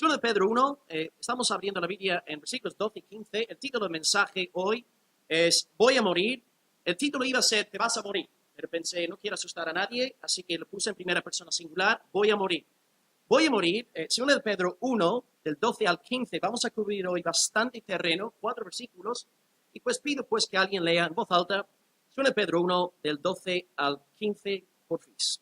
Segunda de Pedro 1, estamos abriendo la Biblia en versículos 12 y 15. El título del mensaje hoy es Voy a morir. El título iba a ser Te vas a morir, pero pensé, no quiero asustar a nadie, así que lo puse en primera persona singular, voy a morir. Voy a morir. Segunda de Pedro 1, del 12 al 15, vamos a cubrir hoy bastante terreno, 4 versículos, y pues pido pues que alguien lea en voz alta Segunda de Pedro 1, del 12 al 15, porfis.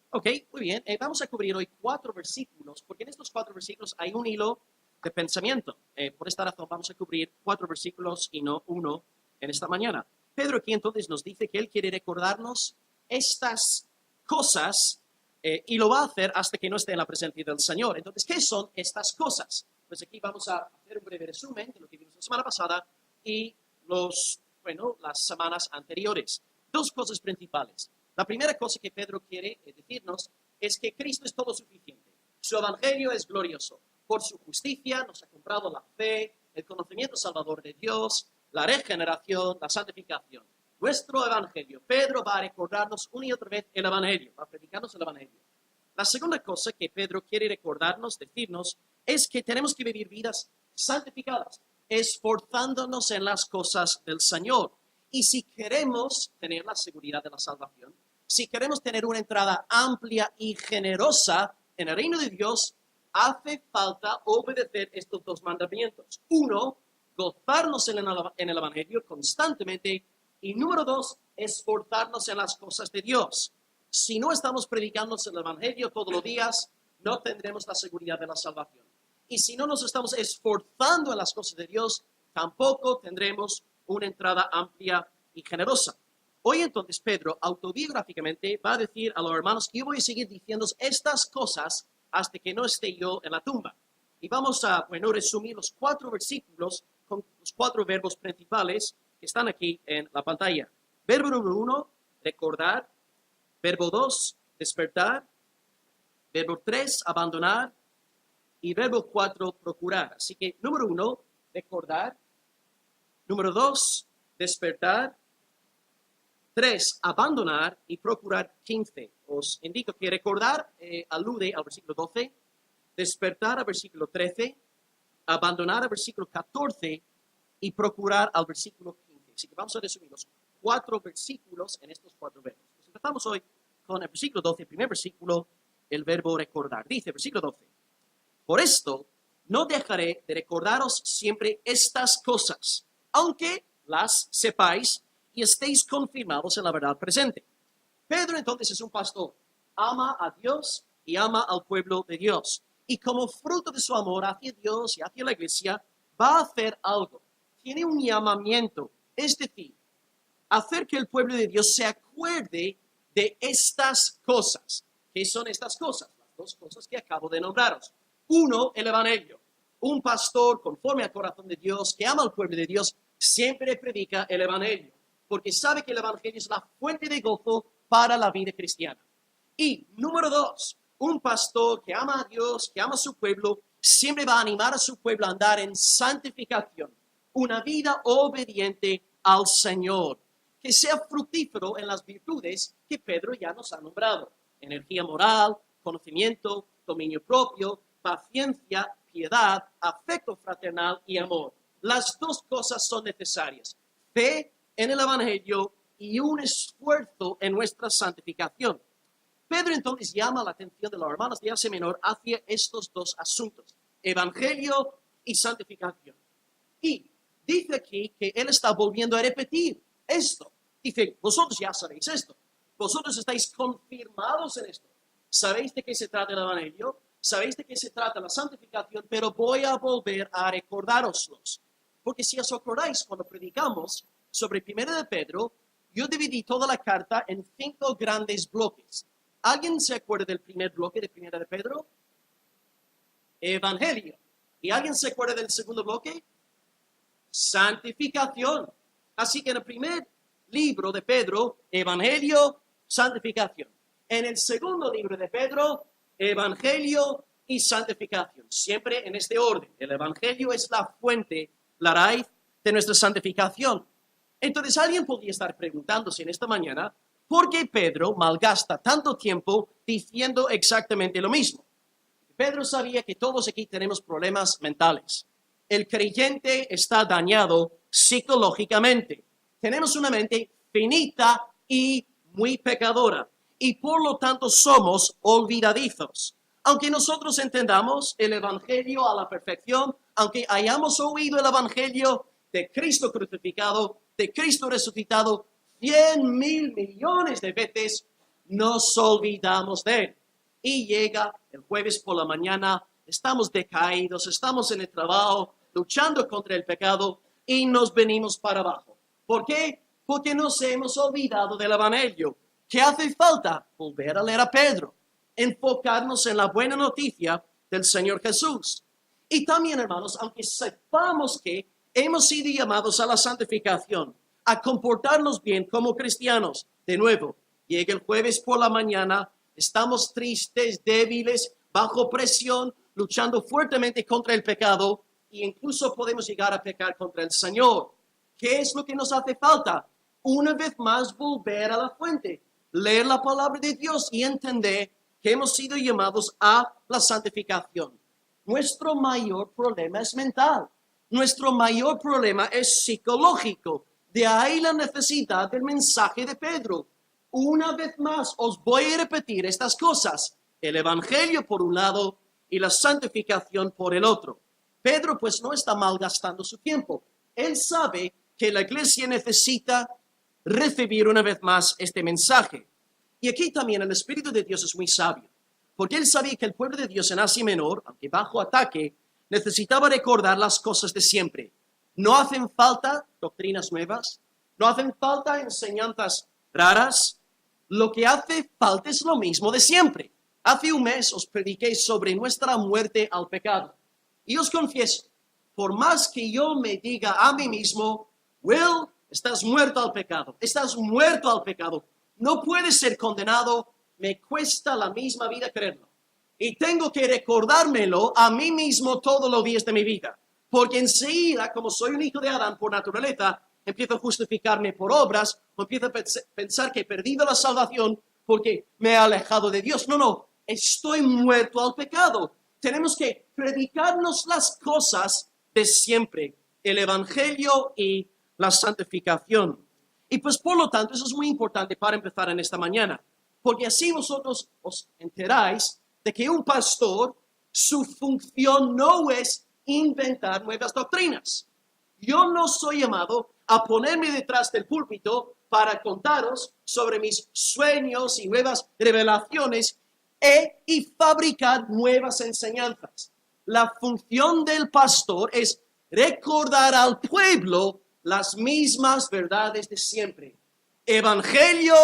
Ok, muy bien. Vamos a cubrir hoy 4 versículos, porque en estos 4 versículos hay un hilo de pensamiento. Por esta razón vamos a cubrir 4 versículos y no uno en esta mañana. Pedro aquí entonces nos dice que él quiere recordarnos estas cosas y lo va a hacer hasta que no esté en la presencia del Señor. Entonces, ¿qué son estas cosas? Pues aquí vamos a hacer un breve resumen de lo que vimos la semana pasada y las semanas anteriores. 2 cosas principales. La primera cosa que Pedro quiere decirnos es que Cristo es todo suficiente. Su evangelio es glorioso. Por su justicia nos ha comprado la fe, el conocimiento salvador de Dios, la regeneración, la santificación. Nuestro evangelio. Pedro va a recordarnos una y otra vez el evangelio, va a predicarnos el evangelio. La segunda cosa que Pedro quiere recordarnos, decirnos, es que tenemos que vivir vidas santificadas, esforzándonos en las cosas del Señor. Y si queremos tener la seguridad de la salvación, si queremos tener una entrada amplia y generosa en el reino de Dios, hace falta obedecer estos 2 mandamientos. 1, gozarnos en el evangelio constantemente. Y número 2, esforzarnos en las cosas de Dios. Si no estamos predicando el evangelio todos los días, no tendremos la seguridad de la salvación. Y si no nos estamos esforzando en las cosas de Dios, tampoco tendremos una entrada amplia y generosa. Hoy entonces Pedro autobiográficamente va a decir a los hermanos que yo voy a seguir diciendo estas cosas hasta que no esté yo en la tumba. Y vamos a, resumir los 4 versículos con los 4 verbos principales que están aquí en la pantalla. Verbo número 1, recordar. Verbo 2, despertar. Verbo 3, abandonar. Y verbo 4, procurar. Así que número 1, recordar. Número 2, despertar. 3, abandonar, y procurar 15. Os indico que recordar alude al versículo 12, despertar al versículo 13, abandonar al versículo 14 y procurar al versículo 15. Así que vamos a resumir los 4 versículos en estos 4 verbos. Pues empezamos hoy con el versículo 12, primer versículo, el verbo recordar. Dice, versículo 12, por esto no dejaré de recordaros siempre estas cosas, aunque las sepáis y estéis confirmados en la verdad presente. Pedro entonces es un pastor, ama a Dios y ama al pueblo de Dios. Y como fruto de su amor hacia Dios y hacia la iglesia, va a hacer algo. Tiene un llamamiento, es decir, hacer que el pueblo de Dios se acuerde de estas cosas. ¿Qué son estas cosas? Las 2 cosas que acabo de nombraros. 1, el evangelio. Un pastor conforme al corazón de Dios, que ama al pueblo de Dios, siempre predica el evangelio, porque sabe que el evangelio es la fuente de gozo para la vida cristiana. Y número 2, un pastor que ama a Dios, que ama a su pueblo, siempre va a animar a su pueblo a andar en santificación, una vida obediente al Señor, que sea fructífero en las virtudes que Pedro ya nos ha nombrado: energía moral, conocimiento, dominio propio, paciencia, piedad, afecto fraternal y amor. Las 2 cosas son necesarias: fe en el evangelio y un esfuerzo en nuestra santificación. Pedro entonces llama la atención de los hermanos de Asia Menor hacia estos 2 asuntos: evangelio y santificación. Y dice aquí que él está volviendo a repetir esto. Dice, vosotros ya sabéis esto, vosotros estáis confirmados en esto, sabéis de qué se trata el evangelio, sabéis de qué se trata la santificación, pero voy a volver a recordároslos. Porque si os acordáis, cuando predicamos sobre 1 de Pedro, yo dividí toda la carta en 5 grandes bloques. ¿Alguien se acuerda del primer bloque de Primera de Pedro? Evangelio. ¿Y alguien se acuerda del segundo bloque? Santificación. Así que en el primer libro de Pedro, Evangelio, santificación. En el segundo libro de Pedro, Evangelio y santificación. Siempre en este orden. El Evangelio es la fuente, la raíz de nuestra santificación. Entonces alguien podría estar preguntándose en esta mañana, ¿por qué Pedro malgasta tanto tiempo diciendo exactamente lo mismo? Pedro sabía que todos aquí tenemos problemas mentales. El creyente está dañado psicológicamente. Tenemos una mente finita y muy pecadora. Y por lo tanto somos olvidadizos. Aunque nosotros entendamos el Evangelio a la perfección, aunque hayamos oído el Evangelio de Cristo crucificado, de Cristo resucitado, 100,000 millones de veces, nos olvidamos de él. Y llega el jueves por la mañana, estamos decaídos, estamos en el trabajo, luchando contra el pecado y nos venimos para abajo. ¿Por qué? Porque nos hemos olvidado del Evangelio. ¿Qué hace falta? Volver a leer a Pedro, enfocarnos en la buena noticia del Señor Jesús. Y también, hermanos, aunque sepamos que hemos sido llamados a la santificación, a comportarnos bien como cristianos, de nuevo, llega el jueves por la mañana, estamos tristes, débiles, bajo presión, luchando fuertemente contra el pecado e incluso podemos llegar a pecar contra el Señor. ¿Qué es lo que nos hace falta? Una vez más, volver a la fuente, leer la palabra de Dios y entender que hemos sido llamados a la santificación. Nuestro mayor problema es mental. Nuestro mayor problema es psicológico. De ahí la necesidad del mensaje de Pedro. Una vez más, os voy a repetir estas cosas. El Evangelio por un lado y la santificación por el otro. Pedro pues no está malgastando su tiempo. Él sabe que la iglesia necesita recibir una vez más este mensaje. Y aquí también el Espíritu de Dios es muy sabio. Porque él sabía que el pueblo de Dios en Asia Menor, aunque bajo ataque, necesitaba recordar las cosas de siempre. No hacen falta doctrinas nuevas, no hacen falta enseñanzas raras. Lo que hace falta es lo mismo de siempre. Hace un mes os prediqué sobre nuestra muerte al pecado. Y os confieso, por más que yo me diga a mí mismo, Will, estás muerto al pecado, estás muerto al pecado, no puedes ser condenado, me cuesta la misma vida creerlo. Y tengo que recordármelo a mí mismo todos los días de mi vida. Porque enseguida, como soy un hijo de Adán por naturaleza, empiezo a justificarme por obras, o empiezo a pensar que he perdido la salvación porque me he alejado de Dios. No, estoy muerto al pecado. Tenemos que predicarnos las cosas de siempre, el Evangelio y la santificación. Y pues por lo tanto, eso es muy importante para empezar en esta mañana, porque así vosotros os enteráis de que un pastor, su función no es inventar nuevas doctrinas. Yo no soy llamado a ponerme detrás del púlpito para contaros sobre mis sueños y nuevas revelaciones y fabricar nuevas enseñanzas. La función del pastor es recordar al pueblo las mismas verdades de siempre. Evangelio,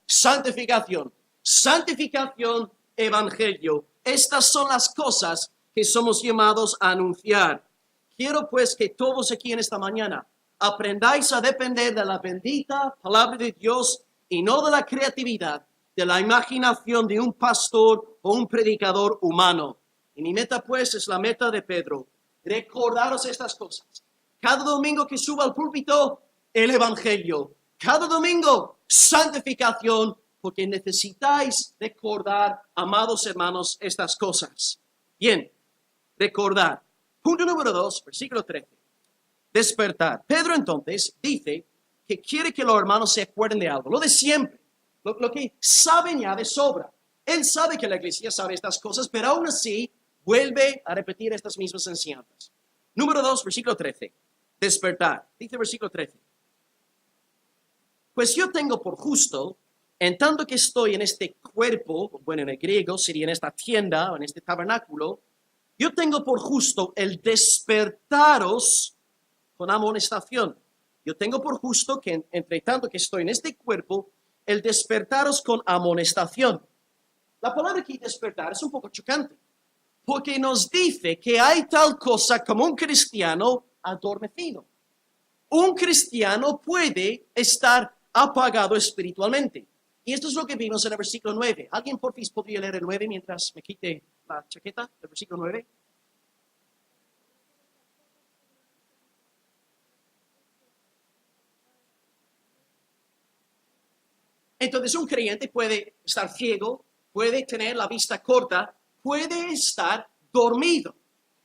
santificación. Santificación, evangelio. Estas son las cosas que somos llamados a anunciar. Quiero pues que todos aquí en esta mañana aprendáis a depender de la bendita palabra de Dios y no de la creatividad, de la imaginación de un pastor o un predicador humano. Y mi meta pues es la meta de Pedro. Recordaros estas cosas. Cada domingo que suba al púlpito, el evangelio. Cada domingo, santificación, porque necesitáis recordar, amados hermanos, estas cosas. Bien, recordar. Punto número 2, versículo 13. Despertar. Pedro entonces dice que quiere que los hermanos se acuerden de algo, lo de siempre, lo que saben ya de sobra. Él sabe que la iglesia sabe estas cosas, pero aún así vuelve a repetir estas mismas enseñanzas. Número 2, versículo 13. Despertar. Dice versículo 13. Pues yo tengo por justo, en tanto que estoy en este cuerpo, bueno, en el griego sería en esta tienda o en este tabernáculo, yo tengo por justo el despertaros con amonestación. Yo tengo por justo que, entre tanto que estoy en este cuerpo, el despertaros con amonestación. La palabra aquí despertar es un poco chocante, porque nos dice que hay tal cosa como un cristiano adormecido. Un cristiano puede estar apagado espiritualmente. Y esto es lo que vimos en el versículo 9. ¿Alguien por fin podría leer el 9 mientras me quite la chaqueta del versículo 9? Entonces un creyente puede estar ciego, puede tener la vista corta, puede estar dormido.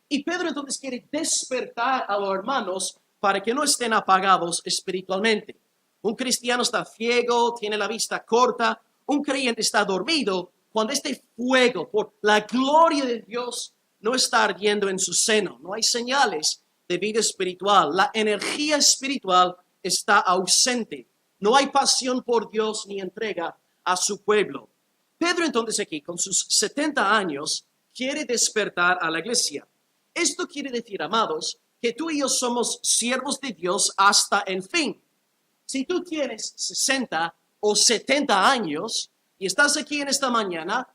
Y Pedro entonces quiere despertar a los hermanos para que no estén apagados espiritualmente. Un cristiano está ciego, tiene la vista corta, un creyente está dormido cuando este fuego por la gloria de Dios no está ardiendo en su seno. No hay señales de vida espiritual. La energía espiritual está ausente. No hay pasión por Dios ni entrega a su pueblo. Pedro entonces aquí, con sus 70 años, quiere despertar a la iglesia. Esto quiere decir, amados, que tú y yo somos siervos de Dios hasta el fin. Si tú tienes 60 o 70 años y estás aquí en esta mañana,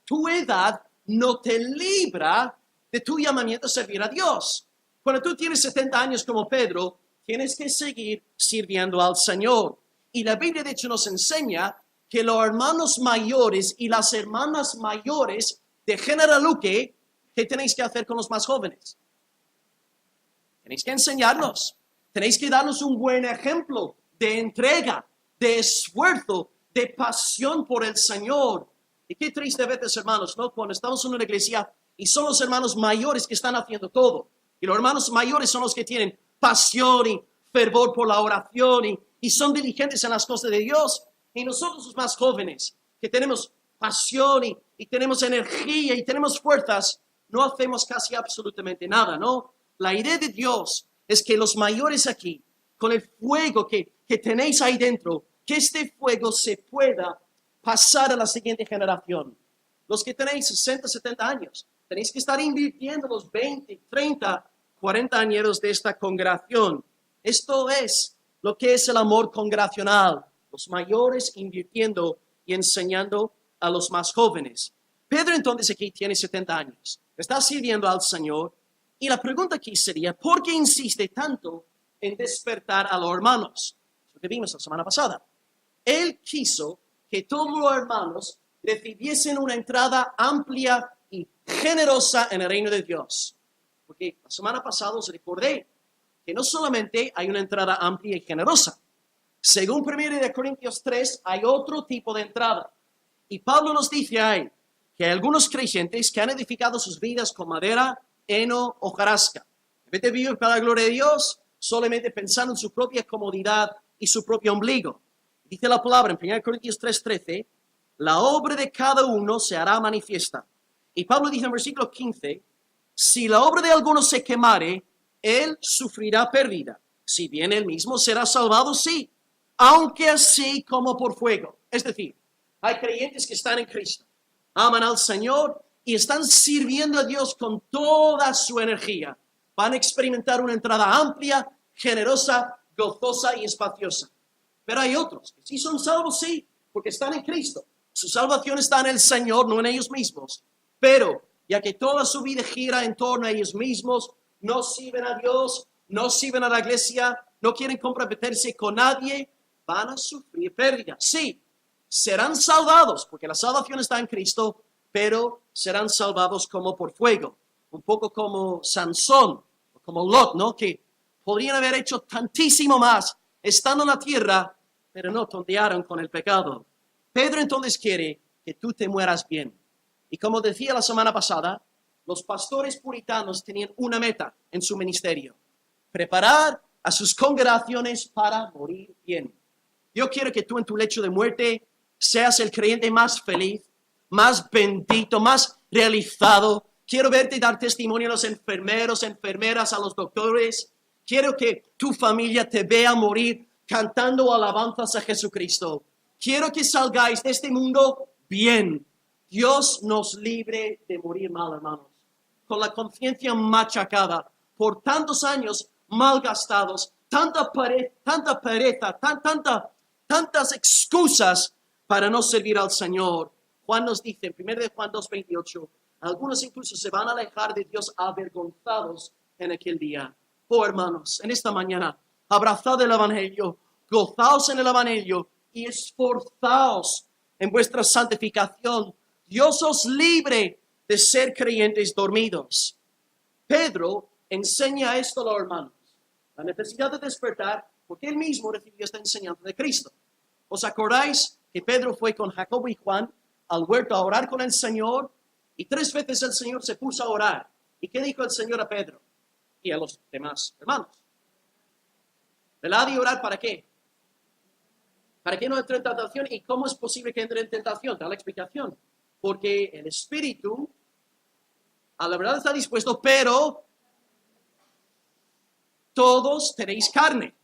tu edad no te libra de tu llamamiento a servir a Dios. Cuando tú tienes 70 años como Pedro, tienes que seguir sirviendo al Señor. Y la Biblia de hecho nos enseña que los hermanos mayores y las hermanas mayores de General Luque, ¿qué tenéis que hacer con los más jóvenes? Tenéis que enseñarlos. Tenéis que darnos un buen ejemplo de entrega, de esfuerzo, de pasión por el Señor. Y qué triste veces, hermanos, ¿no? Cuando estamos en una iglesia y son los hermanos mayores que están haciendo todo. Y los hermanos mayores son los que tienen pasión y fervor por la oración y son diligentes en las cosas de Dios. Y nosotros los más jóvenes, que tenemos pasión y tenemos energía y tenemos fuerzas, no hacemos casi absolutamente nada, ¿no? La idea de Dios es que los mayores aquí, con el fuego que tenéis ahí dentro, que este fuego se pueda pasar a la siguiente generación. Los que tenéis 60, 70 años, tenéis que estar invirtiendo los 20, 30, 40 años de esta congregación. Esto es lo que es el amor congregacional. Los mayores invirtiendo y enseñando a los más jóvenes. Pedro entonces aquí tiene 70 años. Está sirviendo al Señor. Y la pregunta aquí sería, ¿por qué insiste tanto en despertar a los hermanos? Lo que vimos la semana pasada. Él quiso que todos los hermanos recibiesen una entrada amplia y generosa en el reino de Dios. Porque la semana pasada os recordé que no solamente hay una entrada amplia y generosa. Según 1 Corintios 3, hay otro tipo de entrada. Y Pablo nos dice ahí que hay algunos creyentes que han edificado sus vidas con madera, heno, hojarasca. En vez de vivir para la gloria de Dios, solamente pensando en su propia comodidad y su propio ombligo. Dice la palabra en 1 Corintios 3:13, la obra de cada uno se hará manifiesta. Y Pablo dice en versículo 15, si la obra de alguno se quemare, él sufrirá pérdida. Si bien él mismo será salvado, sí, aunque así como por fuego. Es decir, hay creyentes que están en Cristo, aman al Señor y están sirviendo a Dios con toda su energía. Van a experimentar una entrada amplia, generosa, gozosa y espaciosa. Pero hay otros que sí son salvos, sí, porque están en Cristo. Su salvación está en el Señor, no en ellos mismos. Pero, ya que toda su vida gira en torno a ellos mismos, no sirven a Dios, no sirven a la iglesia, no quieren comprometerse con nadie, van a sufrir pérdida. Sí, serán salvados, porque la salvación está en Cristo, pero serán salvados como por fuego. Un poco como Sansón, como Lot, ¿no? Que podrían haber hecho tantísimo más estando en la tierra, pero no tontearon con el pecado. Pedro entonces quiere que tú te mueras bien. Y como decía la semana pasada, los pastores puritanos tenían una meta en su ministerio: preparar a sus congregaciones para morir bien. Yo quiero que tú en tu lecho de muerte seas el creyente más feliz, más bendito, más realizado. Quiero verte dar testimonio a los enfermeros, enfermeras, a los doctores. Quiero que tu familia te vea morir cantando alabanzas a Jesucristo. Quiero que salgáis de este mundo bien. Dios nos libre de morir mal, hermanos, con la conciencia machacada por tantos años malgastados, tanta pereza, tantas excusas para no servir al Señor. Juan nos dice en 1 de Juan 2:28, algunos incluso se van a alejar de Dios avergonzados en aquel día. Oh hermanos, en esta mañana, abrazad el Evangelio, gozaos en el Evangelio y esforzaos en vuestra santificación. Dios os libre de ser creyentes dormidos. Pedro enseña esto a los hermanos, la necesidad de despertar, porque él mismo recibió esta enseñanza de Cristo. ¿Os acordáis que Pedro fue con Jacobo y Juan al huerto a orar con el Señor? Y 3 veces el Señor se puso a orar. ¿Y qué dijo el Señor a Pedro y a los demás hermanos? ¿Verdad? ¿Y orar para qué? ¿Para que no entre en tentación? ¿Y cómo es posible que entre en tentación? Da la explicación. Porque el espíritu a la verdad está dispuesto, pero todos tenéis carne.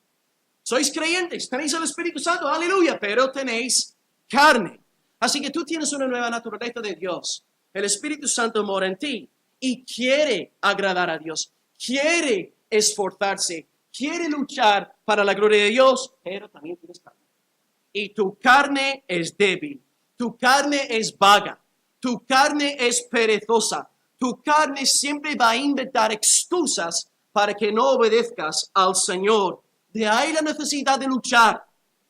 Sois creyentes, tenéis el Espíritu Santo, aleluya, pero tenéis carne. Así que tú tienes una nueva naturaleza de Dios. El Espíritu Santo mora en ti y quiere agradar a Dios, quiere esforzarse, quiere luchar para la gloria de Dios, pero también tienes carne. Y tu carne es débil, tu carne es vaga, tu carne es perezosa, tu carne siempre va a inventar excusas para que no obedezcas al Señor. De ahí la necesidad de luchar,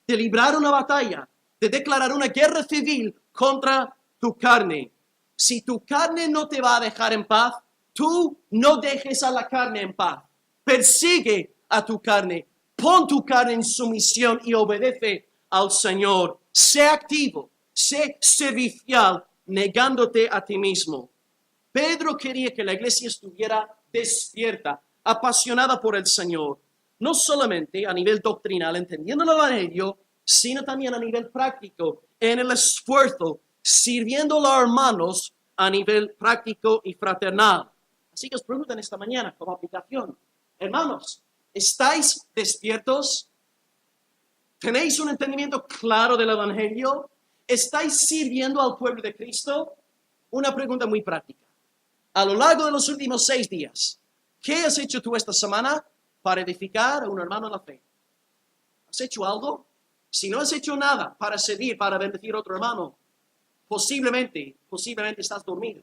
de librar una batalla, de declarar una guerra civil contra tu carne. Si tu carne no te va a dejar en paz, tú no dejes a la carne en paz. Persigue a tu carne, pon tu carne en sumisión y obedece al Señor. Sé activo, sé servicial, negándote a ti mismo. Pedro quería que la iglesia estuviera despierta, apasionada por el Señor, no solamente a nivel doctrinal, entendiendo el Evangelio, sino también a nivel práctico, en el esfuerzo, sirviendo a los hermanos a nivel práctico y fraternal. Así que os preguntan esta mañana como aplicación, hermanos, ¿estáis despiertos? ¿Tenéis un entendimiento claro del Evangelio? ¿Estáis sirviendo al pueblo de Cristo? Una pregunta muy práctica. A lo largo de los últimos 6 días, ¿qué has hecho tú esta semana para edificar a un hermano en la fe? ¿Has hecho algo? Si no has hecho nada para servir, para bendecir a otro hermano, posiblemente estás dormido.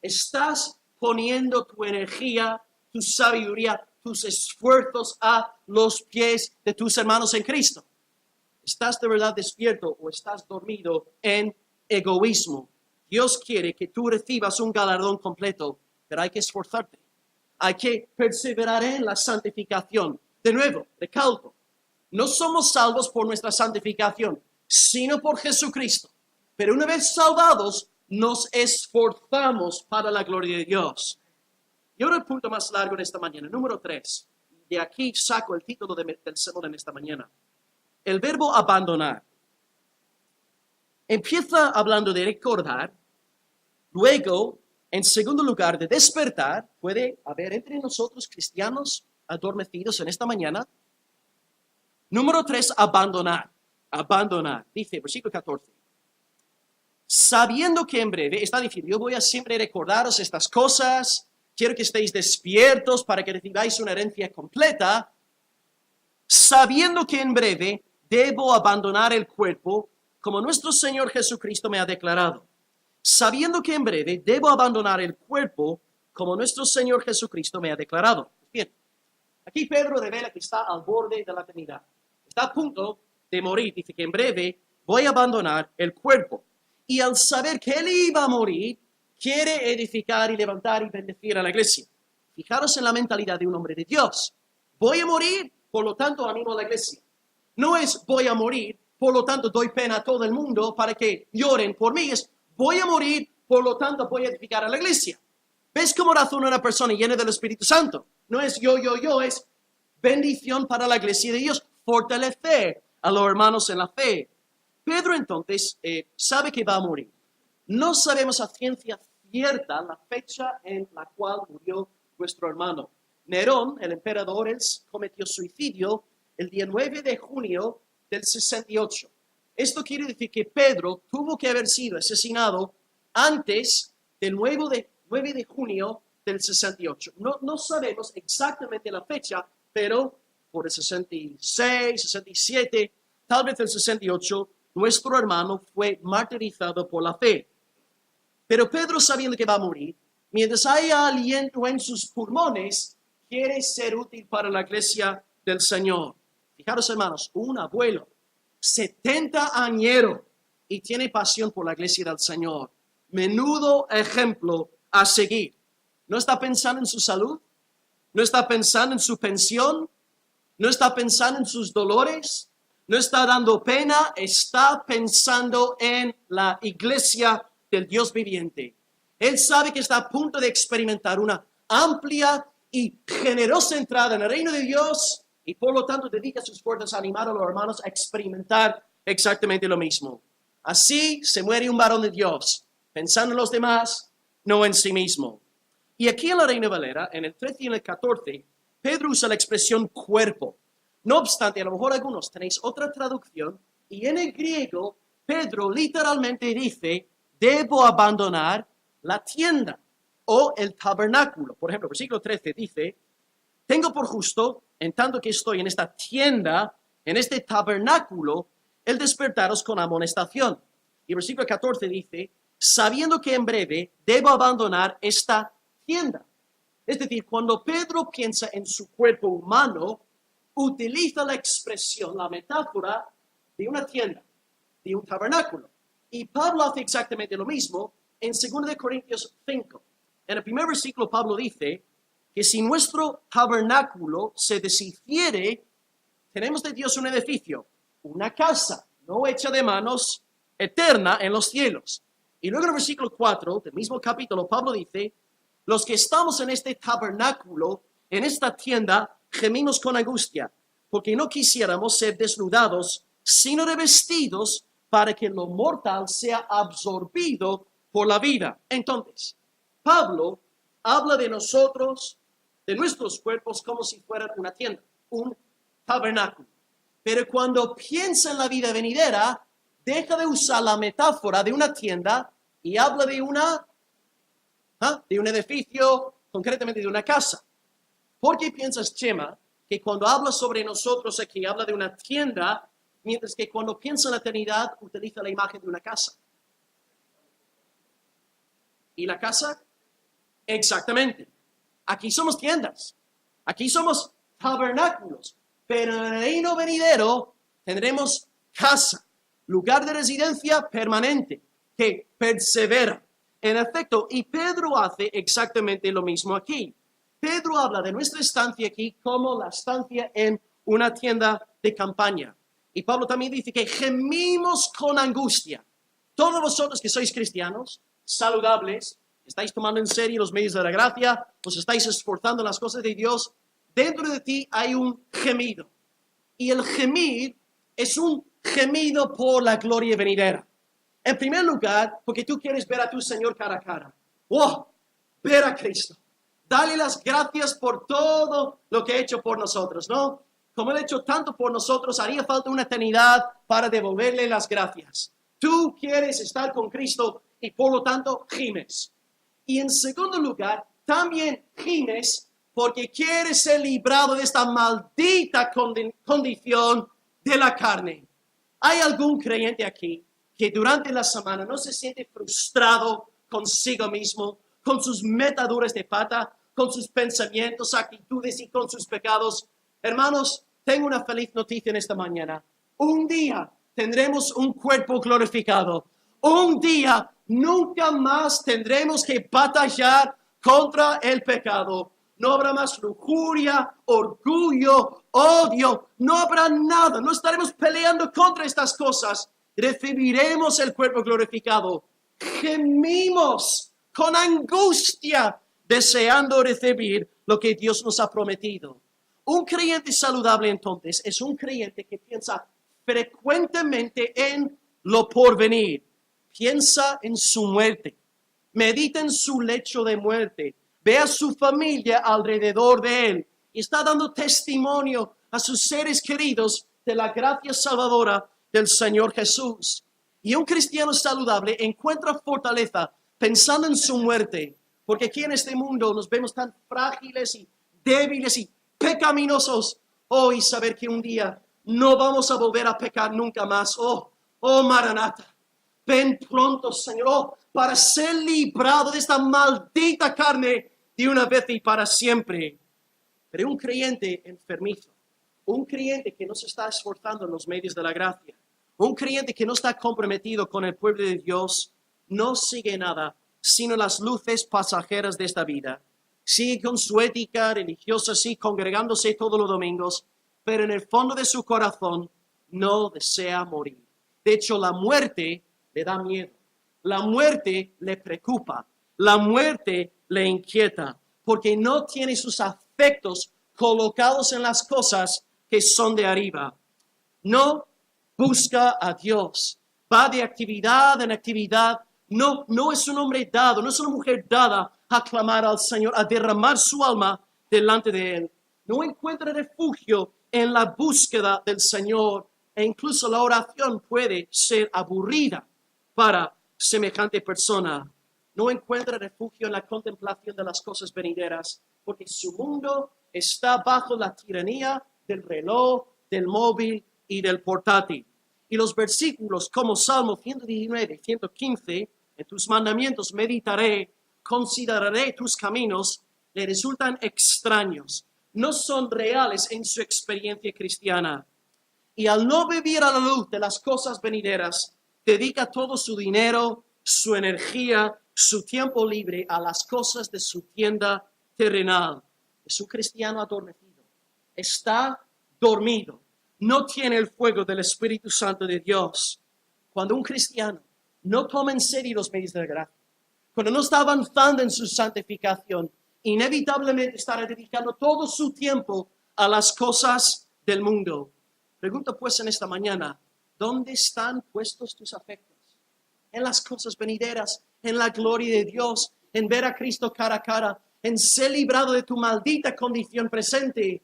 Estás poniendo tu energía, tu sabiduría, tus esfuerzos a los pies de tus hermanos en Cristo. ¿Estás de verdad despierto o estás dormido en egoísmo? Dios quiere que tú recibas un galardón completo, pero hay que esforzarte. Hay que perseverar en la santificación. De nuevo, recalco, no somos salvos por nuestra santificación, sino por Jesucristo. Pero una vez salvados, nos esforzamos para la gloria de Dios. Y ahora el punto más largo de esta mañana, número 3. De aquí saco el título del sermón en esta mañana. El verbo abandonar. Empieza hablando de recordar, luego, en segundo lugar, de despertar. Puede haber entre nosotros cristianos adormecidos en esta mañana. Número 3, abandonar. Abandonar. Dice, versículo 14. Sabiendo que en breve, está diciendo, yo voy a siempre recordaros estas cosas, quiero que estéis despiertos para que recibáis una herencia completa, sabiendo que en breve debo abandonar el cuerpo, como nuestro Señor Jesucristo me ha declarado. Sabiendo que en breve debo abandonar el cuerpo, como nuestro Señor Jesucristo me ha declarado. Bien, aquí Pedro revela que está al borde de la eternidad. Está a punto de morir. Dice que en breve voy a abandonar el cuerpo. Y al saber que él iba a morir, quiere edificar y levantar y bendecir a la iglesia. Fijaros en la mentalidad de un hombre de Dios. Voy a morir, por lo tanto animo a la iglesia. No es voy a morir, por lo tanto doy pena a todo el mundo para que lloren por mí. Es voy a morir, por lo tanto voy a edificar a la iglesia. ¿Ves cómo razona una persona llena del Espíritu Santo? No es yo, es bendición para la iglesia de Dios, fortalecer a los hermanos en la fe. Pedro entonces sabe que va a morir. No sabemos a ciencia cierta la fecha en la cual murió nuestro hermano. Nerón, el emperador, él cometió suicidio el día 9 de junio del 68. Esto quiere decir que Pedro tuvo que haber sido asesinado antes del 9 de junio del 68. No sabemos exactamente la fecha, pero por el 66, 67, tal vez el 68, nuestro hermano fue martirizado por la fe. Pero Pedro, sabiendo que va a morir, mientras haya aliento en sus pulmones, quiere ser útil para la iglesia del Señor. Fijaros, hermanos, un abuelo, 70 añero, y tiene pasión por la iglesia del Señor. Menudo ejemplo a seguir. ¿No está pensando en su salud? ¿No está pensando en su pensión? ¿No está pensando en sus dolores? ¿No está dando pena? Está pensando en la iglesia del Dios viviente. Él sabe que está a punto de experimentar una amplia y generosa entrada en el reino de Dios y por lo tanto dedica sus fuerzas a animar a los hermanos a experimentar exactamente lo mismo. Así se muere un varón de Dios, pensando en los demás, no en sí mismo. Y aquí en la Reina Valera, en el 13 y en el 14, Pedro usa la expresión cuerpo. No obstante, a lo mejor algunos tenéis otra traducción y en el griego, Pedro literalmente dice, debo abandonar la tienda o el tabernáculo. Por ejemplo, versículo 13 dice, tengo por justo, en tanto que estoy en esta tienda, en este tabernáculo, el despertaros con amonestación. Y versículo 14 dice, sabiendo que en breve debo abandonar esta tienda. Es decir, cuando Pedro piensa en su cuerpo humano, utiliza la expresión, la metáfora de una tienda, de un tabernáculo. Y Pablo hace exactamente lo mismo en 2 Corintios 5. En el primer versículo Pablo dice que si nuestro tabernáculo se deshiciere, tenemos de Dios un edificio, una casa, no hecha de manos, eterna en los cielos. Y luego en el versículo 4 del mismo capítulo Pablo dice, los que estamos en este tabernáculo, en esta tienda, gemimos con angustia, porque no quisiéramos ser desnudados, sino revestidos para que lo mortal sea absorbido por la vida. Entonces, Pablo habla de nosotros, de nuestros cuerpos, como si fueran una tienda, un tabernáculo. Pero cuando piensa en la vida venidera, deja de usar la metáfora de una tienda y habla de un edificio, concretamente de una casa. ¿Por qué piensas, Chema, que cuando habla sobre nosotros aquí habla de una tienda, mientras que cuando piensa en la eternidad utiliza la imagen de una casa? ¿Y la casa? Exactamente. Aquí somos tiendas, aquí somos tabernáculos, pero en el reino venidero tendremos casa, lugar de residencia permanente, que persevera. En efecto, y Pedro hace exactamente lo mismo aquí. Pedro habla de nuestra estancia aquí como la estancia en una tienda de campaña. Y Pablo también dice que gemimos con angustia. Todos vosotros que sois cristianos, saludables, estáis tomando en serio los medios de la gracia, os estáis esforzando en las cosas de Dios, dentro de ti hay un gemido. Y el gemir es un gemido por la gloria venidera. En primer lugar, porque tú quieres ver a tu Señor cara a cara. ¡Oh! Ver a Cristo. Dale las gracias por todo lo que ha hecho por nosotros, ¿no? Como Él ha hecho tanto por nosotros, haría falta una eternidad para devolverle las gracias. Tú quieres estar con Cristo y por lo tanto gimes. Y en segundo lugar, también gimes porque quieres ser librado de esta maldita condición de la carne. ¿Hay algún creyente aquí que durante la semana no se siente frustrado consigo mismo, con sus metaduras de pata, con sus pensamientos, actitudes y con sus pecados? Hermanos, tengo una feliz noticia en esta mañana. Un día tendremos un cuerpo glorificado. Un día nunca más tendremos que batallar contra el pecado. No habrá más lujuria, orgullo, odio. No habrá nada. No estaremos peleando contra estas cosas. Recibiremos el cuerpo glorificado. Gemimos con angustia, deseando recibir lo que Dios nos ha prometido. Un creyente saludable, entonces, es un creyente que piensa frecuentemente en lo porvenir. Piensa en su muerte. Medita en su lecho de muerte. Ve a su familia alrededor de él. Y está dando testimonio a sus seres queridos de la gracia salvadora del Señor Jesús. Y un cristiano saludable encuentra fortaleza pensando en su muerte. Porque aquí en este mundo nos vemos tan frágiles y débiles y pecaminosos. Oh, y saber que un día no vamos a volver a pecar nunca más. Oh, Maranata. Ven pronto, Señor, para ser librado de esta maldita carne de una vez y para siempre. Pero un creyente enfermizo, un creyente que no se está esforzando en los medios de la gracia, un creyente que no está comprometido con el pueblo de Dios, no sigue nada sino las luces pasajeras de esta vida. Sigue con su ética religiosa, sí, congregándose todos los domingos, pero en el fondo de su corazón no desea morir. De hecho, la muerte le da miedo. La muerte le preocupa. La muerte le inquieta, porque no tiene sus afectos colocados en las cosas que son de arriba. No busca a Dios. Va de actividad en actividad. No es un hombre dado, no es una mujer dada a clamar al Señor, a derramar su alma delante de Él. No encuentra refugio en la búsqueda del Señor, e incluso la oración puede ser aburrida para semejante persona. No encuentra refugio en la contemplación de las cosas venideras, porque su mundo está bajo la tiranía del reloj, del móvil y del portátil. Y los versículos como Salmo 119, 115, en tus mandamientos meditaré, consideraré tus caminos, le resultan extraños. No son reales en su experiencia cristiana. Y al no vivir a la luz de las cosas venideras, dedica todo su dinero, su energía, su tiempo libre a las cosas de su tienda terrenal. Es un cristiano adormecido. Está dormido. No tiene el fuego del Espíritu Santo de Dios. Cuando un cristiano no toma en serio los medios de la gracia, cuando no está avanzando en su santificación, inevitablemente estará dedicando todo su tiempo a las cosas del mundo. Pregunto pues en esta mañana, ¿dónde están puestos tus afectos? En las cosas venideras, en la gloria de Dios, en ver a Cristo cara a cara, en ser librado de tu maldita condición presente,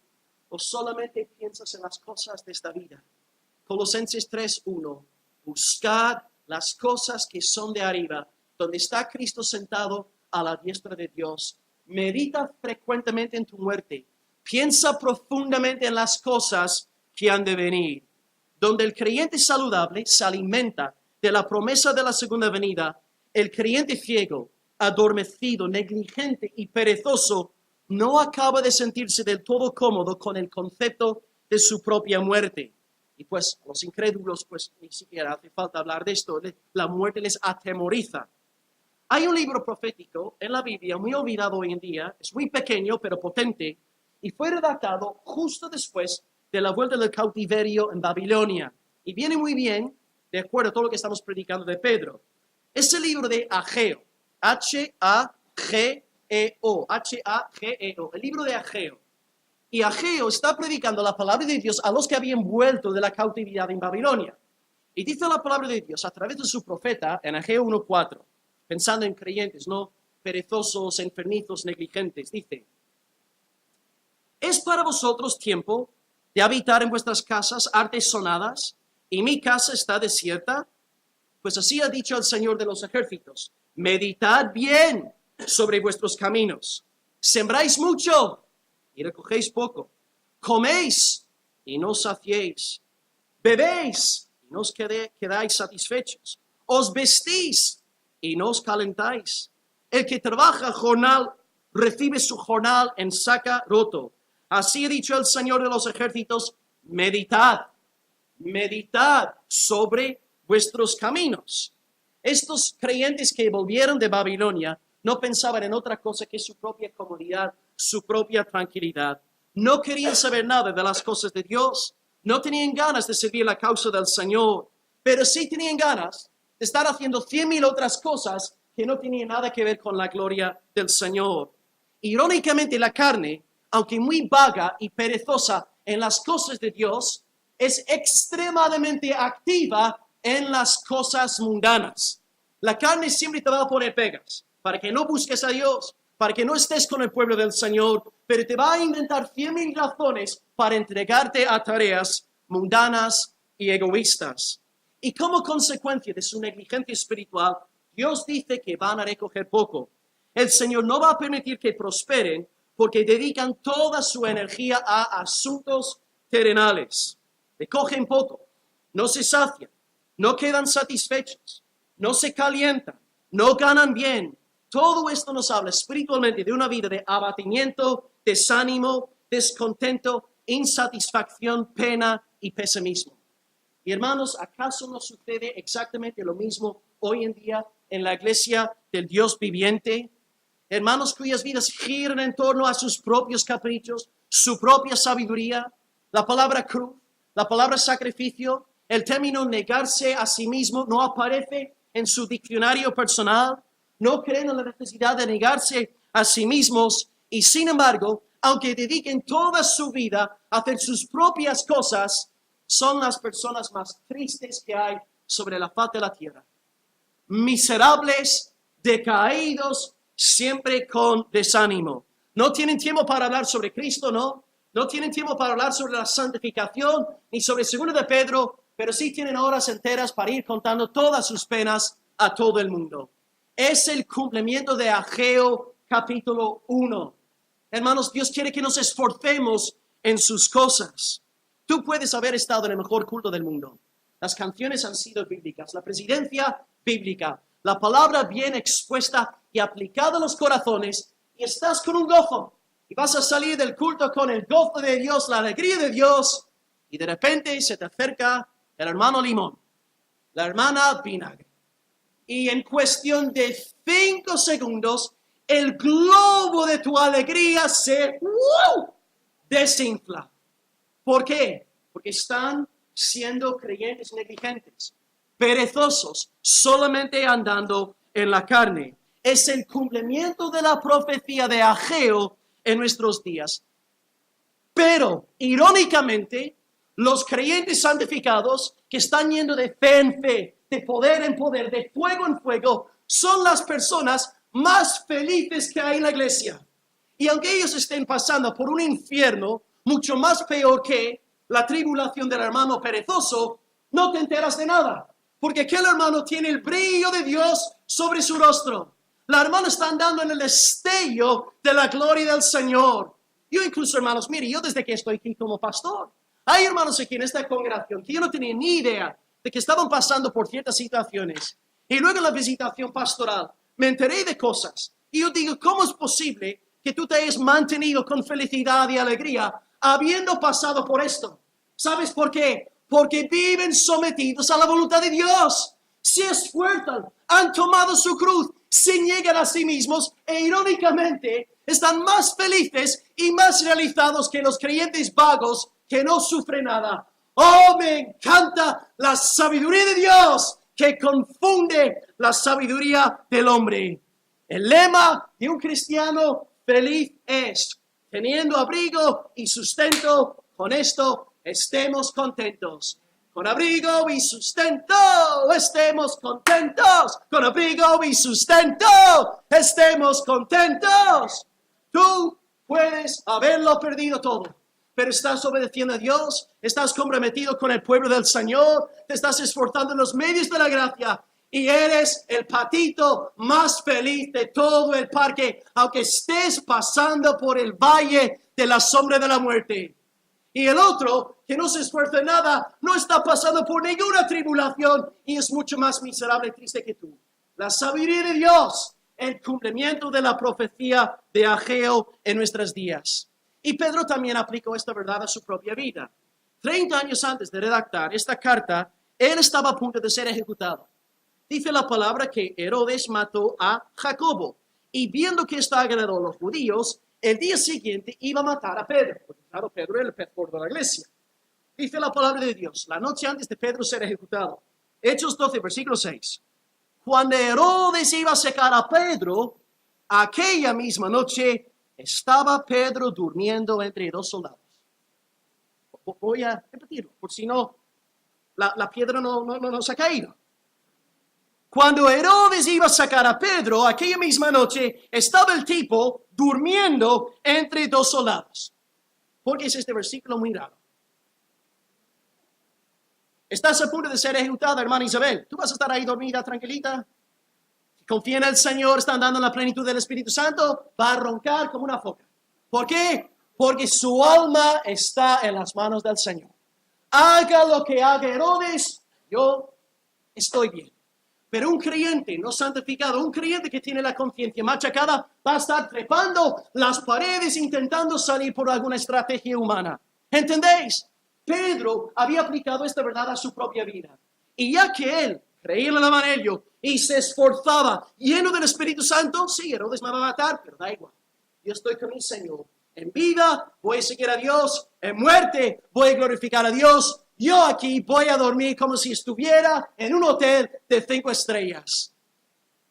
o solamente piensas en las cosas de esta vida. Colosenses 3:1, buscad las cosas que son de arriba, donde está Cristo sentado a la diestra de Dios. Medita frecuentemente en tu muerte. Piensa profundamente en las cosas que han de venir. Donde el creyente saludable se alimenta de la promesa de la segunda venida, el creyente ciego, adormecido, negligente y perezoso no acaba de sentirse del todo cómodo con el concepto de su propia muerte. Y pues los incrédulos, pues ni siquiera hace falta hablar de esto, la muerte les atemoriza. Hay un libro profético en la Biblia muy olvidado hoy en día, es muy pequeño pero potente, y fue redactado justo después de la vuelta del cautiverio en Babilonia. Y viene muy bien, de acuerdo a todo lo que estamos predicando de Pedro. Es el libro de Ageo, H-A-G-E-O, H-A-G-E-O, el libro de Ageo. Y Ageo está predicando la palabra de Dios a los que habían vuelto de la cautividad en Babilonia. Y dice la palabra de Dios a través de su profeta en Ageo 1:4, pensando en creyentes, no perezosos, enfermizos, negligentes. Dice, ¿es para vosotros tiempo de habitar en vuestras casas artesonadas y mi casa está desierta? Pues así ha dicho el Señor de los ejércitos, meditad bien sobre vuestros caminos, sembráis mucho y recogéis poco, coméis y no os saciéis, bebéis y no os quedáis satisfechos, os vestís y no os calentáis. El que trabaja jornal recibe su jornal en saca roto. Así ha dicho el Señor de los ejércitos, meditad sobre vuestros caminos. Estos creyentes que volvieron de Babilonia no pensaban en otra cosa que su propia comodidad, su propia tranquilidad. No querían saber nada de las cosas de Dios. No tenían ganas de servir la causa del Señor, pero sí tenían ganas de estar haciendo 100,000 otras cosas que no tenían nada que ver con la gloria del Señor. Irónicamente, la carne, aunque muy vaga y perezosa en las cosas de Dios, es extremadamente activa en las cosas mundanas. La carne siempre te va a poner pegas para que no busques a Dios, para que no estés con el pueblo del Señor, pero te va a inventar 100,000 razones para entregarte a tareas mundanas y egoístas. Y como consecuencia de su negligencia espiritual, Dios dice que van a recoger poco. El Señor no va a permitir que prosperen porque dedican toda su energía a asuntos terrenales. Le cogen poco, no se sacian, no quedan satisfechos, no se calientan, no ganan bien. Todo esto nos habla espiritualmente de una vida de abatimiento, desánimo, descontento, insatisfacción, pena y pesimismo. Y hermanos, ¿acaso no sucede exactamente lo mismo hoy en día en la iglesia del Dios viviente? Hermanos cuyas vidas giran en torno a sus propios caprichos, su propia sabiduría, la palabra cruz, la palabra sacrificio, el término negarse a sí mismo no aparece en su diccionario personal, no creen en la necesidad de negarse a sí mismos y sin embargo, aunque dediquen toda su vida a hacer sus propias cosas, son las personas más tristes que hay sobre la faz de la tierra. Miserables, decaídos, siempre con desánimo. No tienen tiempo para hablar sobre Cristo, ¿no? No tienen tiempo para hablar sobre la santificación ni sobre 2 de Pedro, pero sí tienen horas enteras para ir contando todas sus penas a todo el mundo. Es el cumplimiento de Ageo capítulo 1. Hermanos, Dios quiere que nos esforcemos en sus cosas. Tú puedes haber estado en el mejor culto del mundo. Las canciones han sido bíblicas, la presidencia bíblica, la palabra bien expuesta y aplicada a los corazones, y estás con un gozo. Y vas a salir del culto con el gozo de Dios, la alegría de Dios, y de repente se te acerca el hermano limón, la hermana vinagre. Y en cuestión de 5 segundos, el globo de tu alegría se desinfla. ¿Por qué? Porque están siendo creyentes negligentes, perezosos, solamente andando en la carne. Es el cumplimiento de la profecía de Ageo en nuestros días. Pero, irónicamente, los creyentes santificados que están yendo de fe en fe, de poder en poder, de fuego en fuego, son las personas más felices que hay en la iglesia. Y aunque ellos estén pasando por un infierno mucho más peor que la tribulación del hermano perezoso, no te enteras de nada, porque aquel hermano tiene el brillo de Dios sobre su rostro. La hermana está andando en el destello de la gloria del Señor. Yo incluso, hermanos, mire, yo desde que estoy aquí como pastor, hay hermanos aquí en esta congregación que yo no tenía ni idea de que estaban pasando por ciertas situaciones. Y luego en la visitación pastoral me enteré de cosas. Y yo digo, ¿cómo es posible que tú te hayas mantenido con felicidad y alegría habiendo pasado por esto? ¿Sabes por qué? Porque viven sometidos a la voluntad de Dios. Se esfuerzan, han tomado su cruz, se niegan a sí mismos e irónicamente están más felices y más realizados que los creyentes vagos que no sufren nada. Oh, me encanta la sabiduría de Dios que confunde la sabiduría del hombre. El lema de un cristiano feliz es: teniendo abrigo y sustento, con esto estemos contentos. Con abrigo y sustento, estemos contentos. Con abrigo y sustento, estemos contentos. Tú puedes haberlo perdido todo, pero estás obedeciendo a Dios, estás comprometido con el pueblo del Señor, te estás esforzando en los medios de la gracia y eres el patito más feliz de todo el parque, aunque estés pasando por el valle de la sombra de la muerte. Y el otro, que no se esfuerza en nada, no está pasando por ninguna tribulación y es mucho más miserable y triste que tú. La sabiduría de Dios, el cumplimiento de la profecía de Ageo en nuestros días. Y Pedro también aplicó esta verdad a su propia vida. 30 años antes de redactar esta carta, él estaba a punto de ser ejecutado. Dice la palabra que Herodes mató a Jacobo. Y viendo que esto agradó a los judíos, el día siguiente iba a matar a Pedro. Porque claro, Pedro era el pez gordo de la iglesia. Dice la palabra de Dios, la noche antes de Pedro ser ejecutado. Hechos 12, versículo 6. Cuando Herodes iba a sacar a Pedro, aquella misma noche estaba Pedro durmiendo entre 2 soldados. Voy a repetirlo, por si no, la piedra no se ha caído. Cuando Herodes iba a sacar a Pedro, aquella misma noche, estaba el tipo durmiendo entre 2 soldados. ¿Por qué es este versículo muy raro? Estás a punto de ser ejecutada, hermana Isabel. ¿Tú vas a estar ahí dormida, tranquilita? Confía en el Señor, está andando en la plenitud del Espíritu Santo, va a roncar como una foca. ¿Por qué? porque su alma está en las manos del Señor. Haga lo que haga Herodes, yo estoy bien. Pero un creyente no santificado, un creyente que tiene la conciencia machacada, va a estar trepando las paredes intentando salir por alguna estrategia humana. ¿Entendéis? Pedro había aplicado esta verdad a su propia vida. Y ya que él creía en el Evangelio y se esforzaba lleno del Espíritu Santo, sí, Herodes me va a matar, pero da igual. Yo estoy con mi Señor. En vida voy a seguir a Dios, en muerte voy a glorificar a Dios. Yo aquí voy a dormir como si estuviera en un hotel de 5 estrellas.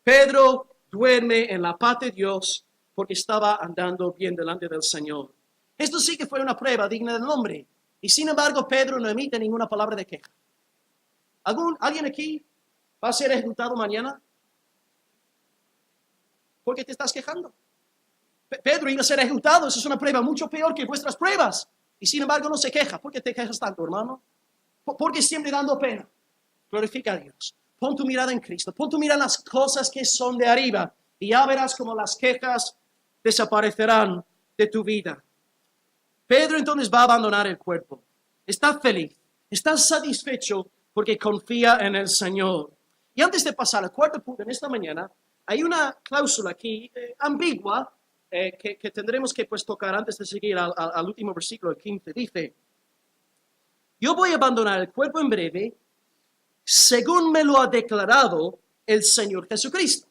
Pedro duerme en la paz de Dios porque estaba andando bien delante del Señor. Esto sí que fue una prueba digna del nombre. Y sin embargo, Pedro no emite ninguna palabra de queja. ¿Alguien aquí va a ser ejecutado mañana? ¿Por qué te estás quejando? Pedro iba a ser ejecutado. Eso es una prueba mucho peor que vuestras pruebas. Y sin embargo no se queja. ¿Por qué te quejas tanto, hermano? Porque siempre dando pena. Glorifica a Dios. Pon tu mirada en Cristo. Pon tu mirada en las cosas que son de arriba. Y ya verás cómo las quejas desaparecerán de tu vida. Pedro entonces va a abandonar el cuerpo. Está feliz. Está satisfecho porque confía en el Señor. Y antes de pasar al cuarto punto en esta mañana, hay una cláusula aquí ambigua que tendremos que tocar antes de seguir al último versículo, el 15. Dice: yo voy a abandonar el cuerpo en breve, según me lo ha declarado el Señor Jesucristo.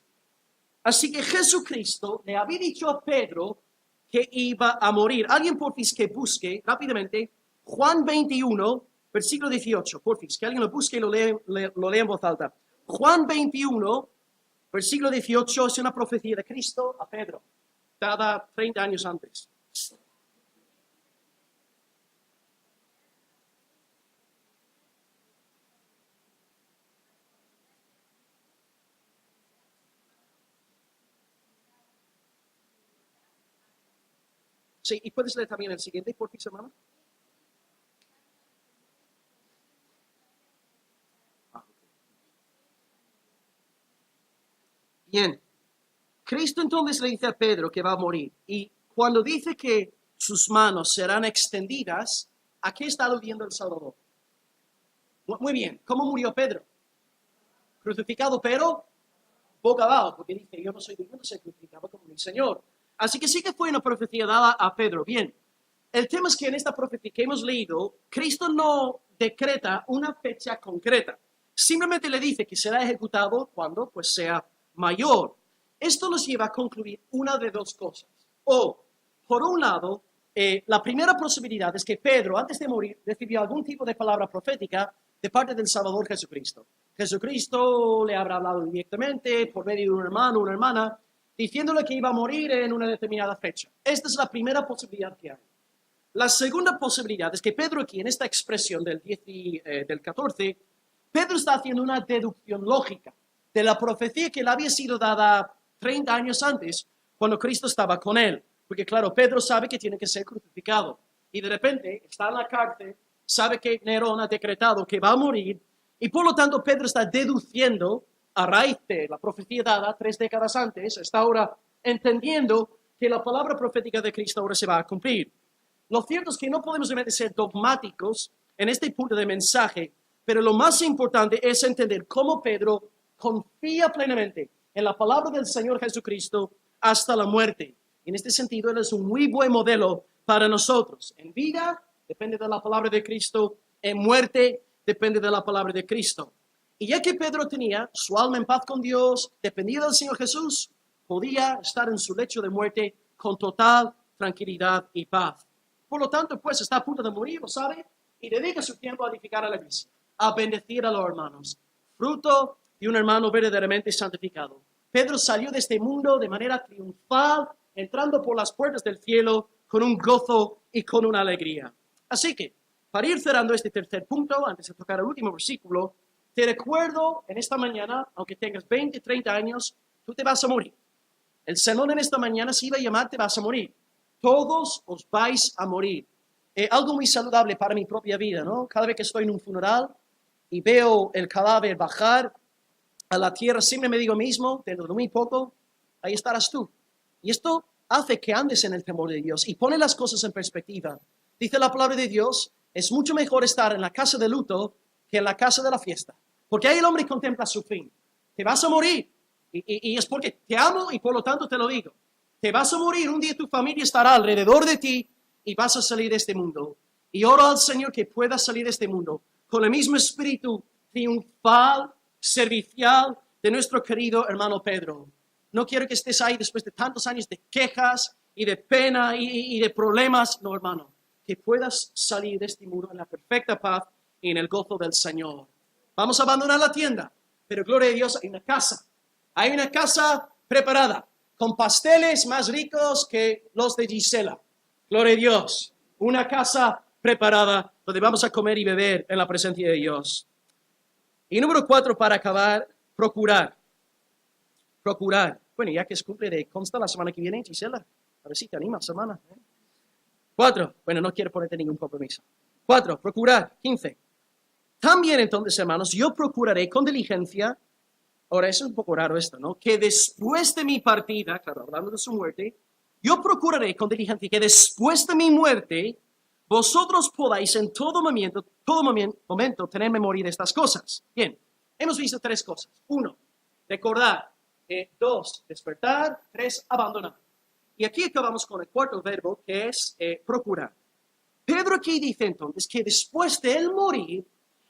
Así que Jesucristo le había dicho a Pedro que iba a morir. Alguien, porfis, que busque rápidamente Juan 21, versículo 18. Porfis, que alguien lo busque y lo lea en voz alta. Juan 21, versículo 18, es una profecía de Cristo a Pedro, dada 30 años antes. Sí, y puedes leer también el siguiente, por favor, hermano. Bien. Cristo entonces le dice a Pedro que va a morir. Y cuando dice que sus manos serán extendidas, ¿a qué está aludiendo el Salvador? Muy bien. ¿Cómo murió Pedro? Crucificado, pero boca abajo, porque dice: yo no soy digno de ser crucificado como mi Señor. Así que sí que fue una profecía dada a Pedro. Bien. El tema es que en esta profecía que hemos leído, Cristo no decreta una fecha concreta. Simplemente le dice que será ejecutado cuando pues sea mayor. Esto nos lleva a concluir una de dos cosas. O, por un lado, la primera posibilidad es que Pedro, antes de morir, recibió algún tipo de palabra profética de parte del Salvador Jesucristo. Jesucristo le habrá hablado directamente por medio de un hermano o una hermana, diciéndole que iba a morir en una determinada fecha. Esta es la primera posibilidad que hay. La segunda posibilidad es que Pedro aquí, en esta expresión del 14, Pedro está haciendo una deducción lógica de la profecía que le había sido dada 30 años antes, cuando Cristo estaba con él. Porque claro, Pedro sabe que tiene que ser crucificado. Y de repente está en la cárcel, sabe que Nerón ha decretado que va a morir, y por lo tanto Pedro está deduciendo, a raíz de la profecía dada 3 décadas antes, está ahora entendiendo que la palabra profética de Cristo ahora se va a cumplir. Lo cierto es que no podemos realmente ser dogmáticos en este punto de mensaje, pero lo más importante es entender cómo Pedro confía plenamente en la palabra del Señor Jesucristo hasta la muerte. En este sentido, Él es un muy buen modelo para nosotros. En vida, depende de la palabra de Cristo. En muerte, depende de la palabra de Cristo. Y ya que Pedro tenía su alma en paz con Dios, dependía del Señor Jesús, podía estar en su lecho de muerte con total tranquilidad y paz. Por lo tanto, pues está a punto de morir, ¿lo sabe? Y dedica su tiempo a edificar a la iglesia, a bendecir a los hermanos. Fruto de un hermano verdaderamente santificado. Pedro salió de este mundo de manera triunfal, entrando por las puertas del cielo con un gozo y con una alegría. Así que, para ir cerrando este tercer punto, antes de tocar el último versículo, te recuerdo en esta mañana, aunque tengas 20, 30 años, tú te vas a morir. El sermón en esta mañana se iba a llamar: te vas a morir. Todos os vais a morir. Algo muy saludable para mi propia vida, ¿no? Cada vez que estoy en un funeral y veo el cadáver bajar a la tierra, siempre me digo mismo, dentro de muy poco, ahí estarás tú. Y esto hace que andes en el temor de Dios y pone las cosas en perspectiva. Dice la palabra de Dios, es mucho mejor estar en la casa de luto que en la casa de la fiesta. Porque ahí el hombre contempla su fin. Te vas a morir. Y es porque te amo y por lo tanto te lo digo. Te vas a morir, un día tu familia estará alrededor de ti y vas a salir de este mundo. Y oro al Señor que puedas salir de este mundo con el mismo espíritu triunfal, servicial de nuestro querido hermano Pedro. No quiero que estés ahí después de tantos años de quejas y de pena y de problemas. No, hermano, que puedas salir de este muro en la perfecta paz y en el gozo del Señor. Vamos a abandonar la tienda, pero gloria a Dios, hay una casa. Hay una casa preparada, con pasteles más ricos que los de Gisela. Gloria a Dios. Una casa preparada donde vamos a comer y beber en la presencia de Dios. Y número 4, para acabar, procurar. Procurar. Bueno, ya que es cumple de Consta la semana que viene, Gisela, a ver si te animas, hermana. 4, bueno, no quiero ponerte ningún compromiso. 4, procurar. 15. También entonces, hermanos, yo procuraré con diligencia. Ahora, eso es un poco raro esto, ¿no? Que después de mi partida, claro, hablando de su muerte, yo procuraré con diligencia que después de mi muerte, vosotros podáis en todo momento tener memoria de estas cosas. Bien, hemos visto 3 cosas. 1, recordar. 2, despertar. 3, abandonar. Y aquí acabamos con el 4 verbo, que es procurar. Pedro aquí dice entonces que después de él morir,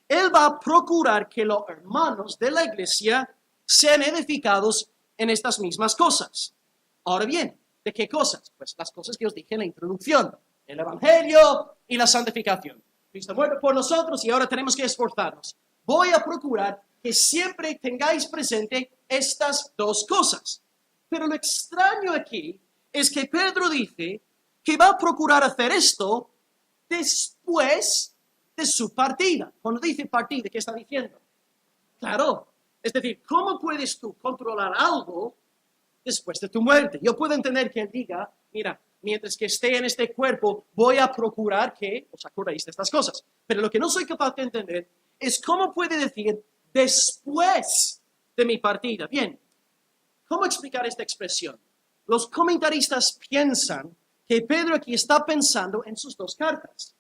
él va a procurar que los hermanos de la iglesia sean edificados en estas mismas cosas. Ahora bien, ¿de qué cosas? Pues las cosas que os dije en la introducción, el evangelio y la santificación. Cristo muerto por nosotros y ahora tenemos que esforzarnos. Voy a procurar que siempre tengáis presente estas 2 cosas. Pero lo extraño aquí es que Pedro dice que va a procurar hacer esto después de su partida. Cuando dice partida, ¿qué está diciendo? Claro, es decir, ¿cómo puedes tú controlar algo después de tu muerte? Yo puedo entender que él diga, mira, mientras que esté en este cuerpo, voy a procurar que os acordéis de estas cosas. Pero lo que no soy capaz de entender es cómo puede decir después de mi partida. Bien, ¿cómo explicar esta expresión? Los comentaristas piensan que Pedro aquí está pensando en sus 2 cartas.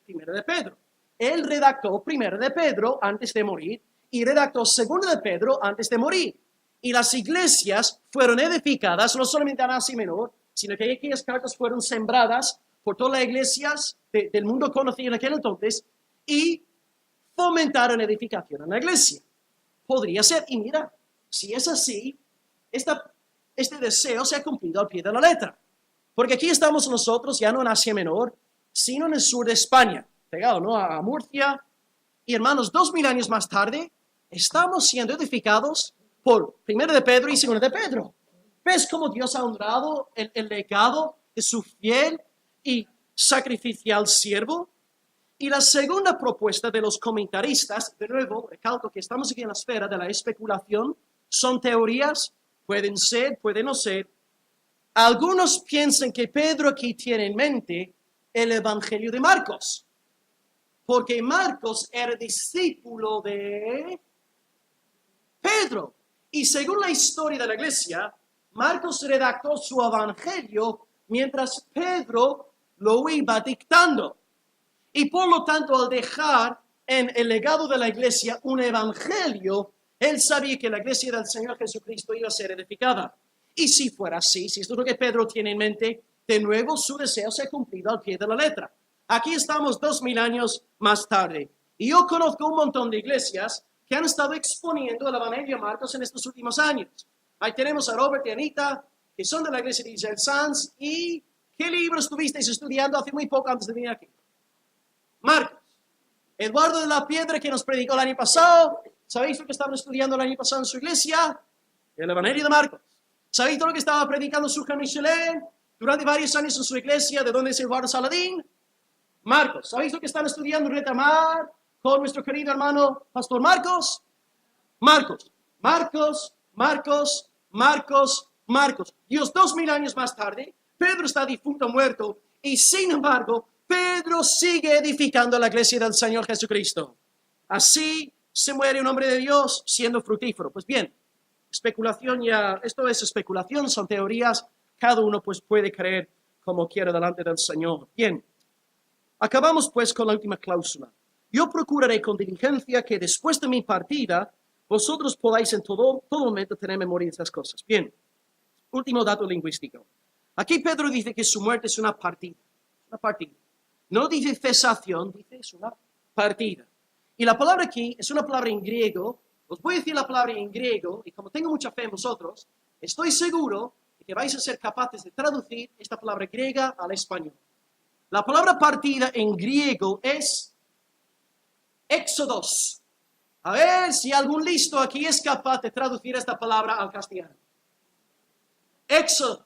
Primera de Pedro. Él redactó Primera de Pedro antes de morir y redactó Segunda de Pedro antes de morir. Y las iglesias fueron edificadas no solamente en Asia Menor, sino que aquellas cartas fueron sembradas por todas las iglesias del mundo conocido en aquel entonces y fomentaron edificación en la iglesia. Podría ser, y mira, si es así, este deseo se ha cumplido al pie de la letra. Porque aquí estamos nosotros, ya no en Asia Menor, sino en el sur de España, pegado, ¿no?, a Murcia. Y hermanos, 2000 años más tarde, estamos siendo edificados por Primera de Pedro y Segunda de Pedro. ¿Ves cómo Dios ha honrado el legado de su fiel y sacrificial siervo? Y la segunda propuesta de los comentaristas, de nuevo, recalco que estamos aquí en la esfera de la especulación, son teorías, pueden ser, pueden no ser. Algunos piensan que Pedro aquí tiene en mente el Evangelio de Marcos, porque Marcos era discípulo de Pedro. Y según la historia de la iglesia, Marcos redactó su Evangelio mientras Pedro lo iba dictando. Y por lo tanto, al dejar en el legado de la iglesia un evangelio, él sabía que la iglesia del Señor Jesucristo iba a ser edificada. Y si fuera así, si esto es lo que Pedro tiene en mente, de nuevo su deseo se ha cumplido al pie de la letra. Aquí estamos 2000 años más tarde. Y yo conozco un montón de iglesias que han estado exponiendo el evangelio de Marcos en estos últimos años. Ahí tenemos a Robert y Anita, que son de la iglesia de Israel Sanz. ¿Y qué libro estuvisteis estudiando hace muy poco antes de venir aquí? Marcos. Eduardo de la Piedra, que nos predicó el año pasado. ¿Sabéis lo que estaban estudiando el año pasado en su iglesia? El Evangelio de Marcos. ¿Sabéis lo que estaba predicando Sujan Michelin durante varios años en su iglesia? ¿De dónde es Eduardo Saladín? Marcos. ¿Sabéis lo que están estudiando en Retamar con nuestro querido hermano Pastor Marcos? Marcos. Marcos, Marcos, Marcos, Marcos. Dios, 2000 años más tarde, Pedro está difunto, muerto, y sin embargo, Pedro sigue edificando la iglesia del Señor Jesucristo. Así se muere un hombre de Dios siendo fructífero. Pues bien, especulación ya, esto es especulación, son teorías. cada uno pues puede creer como quiera delante del Señor. Bien, acabamos pues con la última cláusula. Yo procuraré con diligencia que después de mi partida vosotros podáis en todo momento tener memoria de estas cosas. Bien, último dato lingüístico. Aquí Pedro dice que su muerte es una partida. Una partida. No dice cesación, dice es una partida. Y la palabra aquí es una palabra en griego. Os voy a decir la palabra en griego, y como tengo mucha fe en vosotros, estoy seguro de que vais a ser capaces de traducir esta palabra griega al español. La palabra partida en griego es éxodos. A ver si algún listo aquí es capaz de traducir esta palabra al castellano. Éxodo,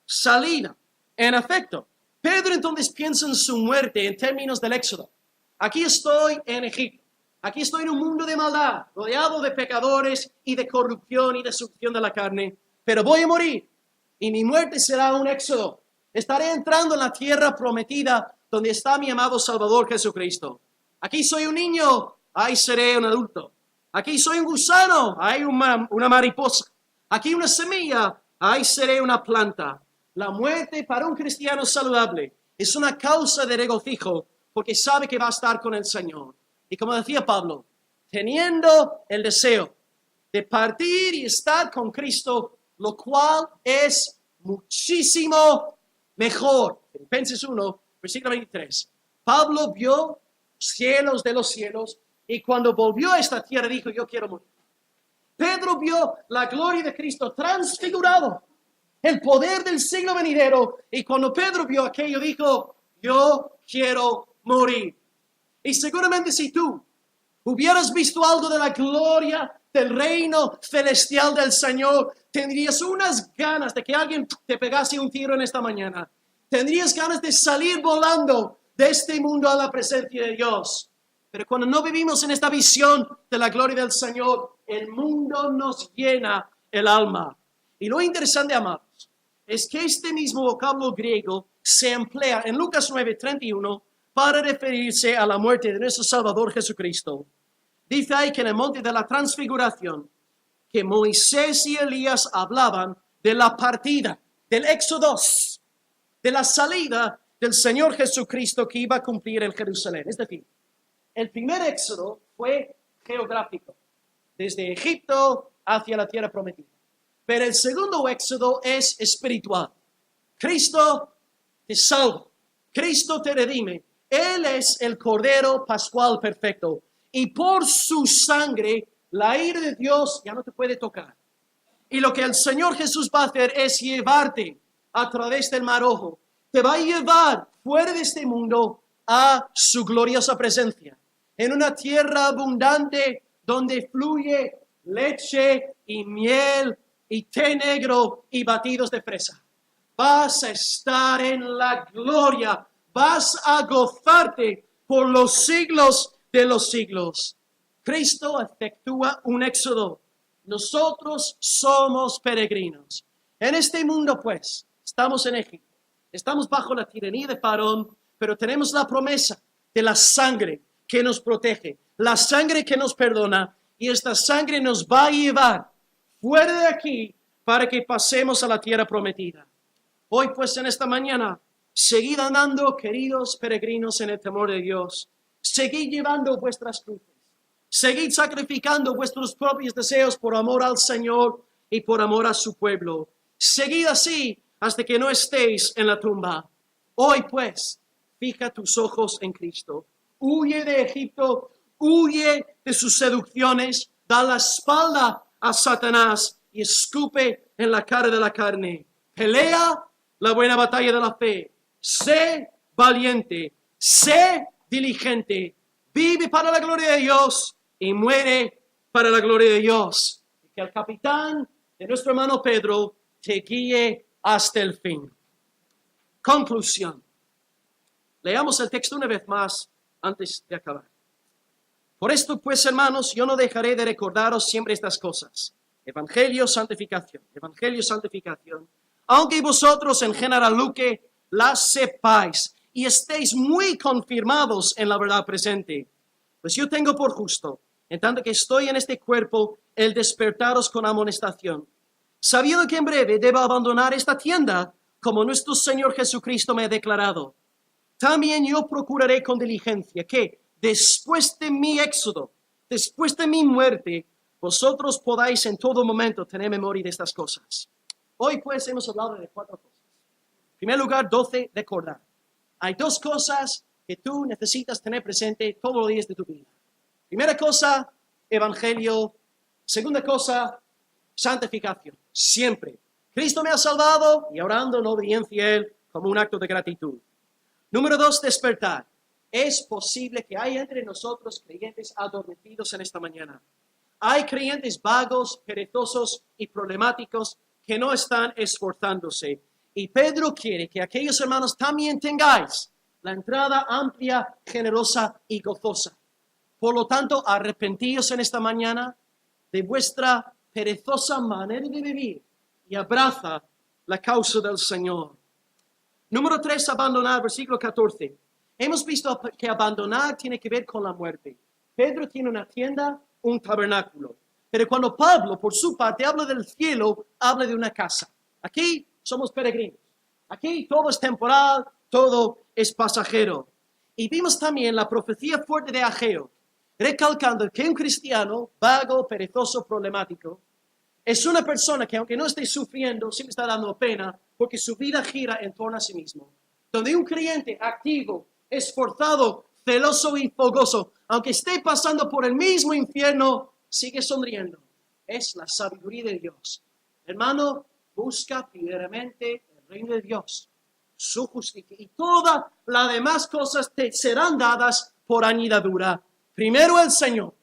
salida. En efecto, Pedro entonces piensa en su muerte en términos del éxodo. Aquí estoy en Egipto. Aquí estoy en un mundo de maldad, rodeado de pecadores y de corrupción y destrucción de la carne. Pero voy a morir y mi muerte será un éxodo. Estaré entrando en la tierra prometida donde está mi amado Salvador Jesucristo. Aquí soy un niño, ahí seré un adulto. Aquí soy un gusano, ahí una mariposa. Aquí una semilla, ahí seré una planta. La muerte para un cristiano saludable es una causa de regocijo porque sabe que va a estar con el Señor. Y como decía Pablo, teniendo el deseo de partir y estar con Cristo, lo cual es muchísimo mejor. Filipenses 1, versículo 23. Pablo vio cielos de los cielos y cuando volvió a esta tierra dijo, yo quiero morir. Pedro vio la gloria de Cristo transfigurado, el poder del siglo venidero, y cuando Pedro vio aquello dijo, yo quiero morir. Y seguramente si tú hubieras visto algo de la gloria del reino celestial del Señor, tendrías unas ganas de que alguien te pegase un tiro en esta mañana. Tendrías ganas de salir volando de este mundo a la presencia de Dios. Pero cuando no vivimos en esta visión de la gloria del Señor, el mundo nos llena el alma. Y lo interesante, amados, es que este mismo vocablo griego se emplea en Lucas 9:31 para referirse a la muerte de nuestro Salvador Jesucristo. Dice ahí que en el monte de la transfiguración, que Moisés y Elías hablaban de la partida, del éxodo, de la salida del Señor Jesucristo que iba a cumplir en Jerusalén. Es decir, el primer éxodo fue geográfico, desde Egipto hacia la tierra prometida. Pero el segundo éxodo es espiritual. Cristo te salva, Cristo te redime. Él es el Cordero Pascual perfecto. Y por su sangre, la ira de Dios ya no te puede tocar. Y lo que el Señor Jesús va a hacer es llevarte a través del Mar Rojo. Te va a llevar fuera de este mundo a su gloriosa presencia. En una tierra abundante donde fluye leche y miel y té negro y batidos de fresa. Vas a estar en la gloria. Vas a gozarte por los siglos de los siglos. Cristo efectúa un éxodo. Nosotros somos peregrinos. En este mundo, pues, estamos en Egipto. Estamos bajo la tiranía de Faraón, pero tenemos la promesa de la sangre que nos protege, la sangre que nos perdona, y esta sangre nos va a llevar fuera de aquí para que pasemos a la tierra prometida. Hoy, pues, en esta mañana, seguid andando, queridos peregrinos, en el temor de Dios. Seguid llevando vuestras cruces. Seguid sacrificando vuestros propios deseos por amor al Señor y por amor a su pueblo. Seguid así hasta que no estéis en la tumba. Hoy, pues, fija tus ojos en Cristo. Huye de Egipto, huye de sus seducciones, da la espalda a Satanás y escupe en la cara de la carne. Pelea la buena batalla de la fe. Sé valiente, sé diligente, vive para la gloria de Dios y muere para la gloria de Dios. Y que el capitán de nuestro hermano Pedro te guíe hasta el fin. Conclusión. Leamos el texto una vez más antes de acabar. Por esto, pues, hermanos, yo no dejaré de recordaros siempre estas cosas. Evangelio, santificación. Evangelio, santificación. Aunque vosotros en general las sepáis y estéis muy confirmados en la verdad presente. Pues yo tengo por justo, en tanto que estoy en este cuerpo, el despertaros con amonestación. sabiendo que en breve debo abandonar esta tienda, como nuestro Señor Jesucristo me ha declarado. También yo procuraré con diligencia que después de mi éxodo, después de mi muerte, vosotros podáis en todo momento tener memoria de estas cosas. Hoy pues hemos hablado de 4 cosas. En primer lugar, 12, recordar. Hay 2 cosas que tú necesitas tener presente todos los días de tu vida. Primera cosa, evangelio. Segunda cosa, santificación. Siempre. Cristo me ha salvado y orando en obediencia a Él como un acto de gratitud. Número 2, despertar. Es posible que haya entre nosotros creyentes adormecidos en esta mañana. Hay creyentes vagos, perezosos y problemáticos que no están esforzándose. Y Pedro quiere que aquellos hermanos también tengáis la entrada amplia, generosa y gozosa. Por lo tanto, arrepentíos en esta mañana de vuestra perezosa manera de vivir y abraza la causa del Señor. Número 3, abandonar, versículo 14. Hemos visto que abandonar tiene que ver con la muerte. Pedro tiene una tienda, un tabernáculo. Pero cuando Pablo, por su parte, habla del cielo, habla de una casa. Aquí somos peregrinos. Aquí todo es temporal, todo es pasajero. Y vimos también la profecía fuerte de Ageo, recalcando que un cristiano vago, perezoso, problemático, es una persona que aunque no esté sufriendo, siempre está dando pena porque su vida gira en torno a sí mismo. Donde un creyente activo, esforzado, celoso y fogoso, aunque esté pasando por el mismo infierno, sigue sonriendo. Es la sabiduría de Dios. Hermano, busca primeramente el reino de Dios, su justicia, y todas las demás cosas te serán dadas por añadidura. Primero el Señor,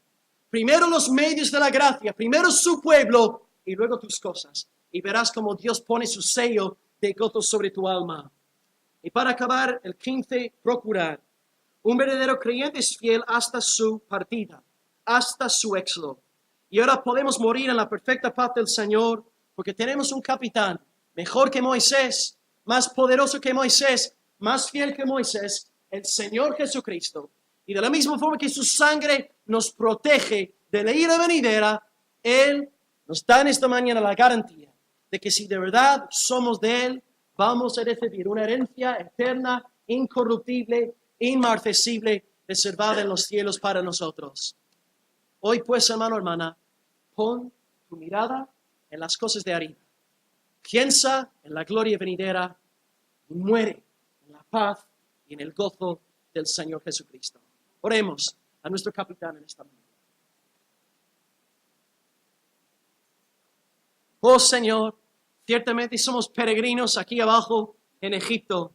primero los medios de la gracia, primero su pueblo y luego tus cosas. Y verás como Dios pone su sello de gozo sobre tu alma. Y para acabar, el 15, procurar. Un verdadero creyente es fiel hasta su partida, hasta su éxodo. Y ahora podemos morir en la perfecta paz del Señor porque tenemos un capitán mejor que Moisés, más poderoso que Moisés, más fiel que Moisés, el Señor Jesucristo. Y de la misma forma que su sangre nos protege de la ira venidera, Él nos da en esta mañana la garantía de que si de verdad somos de Él, vamos a recibir una herencia eterna, incorruptible, inmarcesible, reservada en los cielos para nosotros. Hoy pues, hermano, hermana, pon tu mirada en las cosas de arriba. Piensa en la gloria venidera y muere en la paz y en el gozo del Señor Jesucristo. Oremos a nuestro capitán en esta mañana. Oh Señor, ciertamente somos peregrinos aquí abajo en Egipto,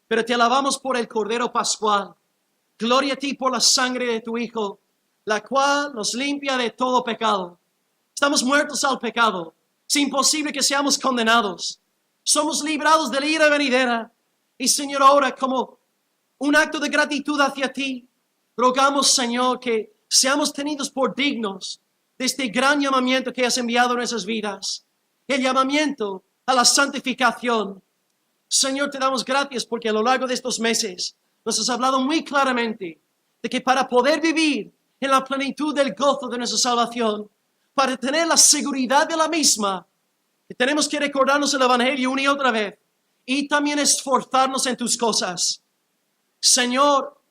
pero te alabamos por el Cordero Pascual. Gloria a ti por la sangre de tu Hijo, la cual nos limpia de todo pecado. Estamos muertos al pecado. Es imposible que seamos condenados. Somos librados de la ira venidera. Y Señor, ahora como un acto de gratitud hacia ti, rogamos, Señor, que seamos tenidos por dignos de este gran llamamiento que has enviado en nuestras vidas. El llamamiento a la santificación. Señor, te damos gracias porque a lo largo de estos meses nos has hablado muy claramente de que para poder vivir en la plenitud del gozo de nuestra salvación, para tener la seguridad de la misma, que tenemos que recordarnos el Evangelio una y otra vez y también esforzarnos en tus cosas. Señor,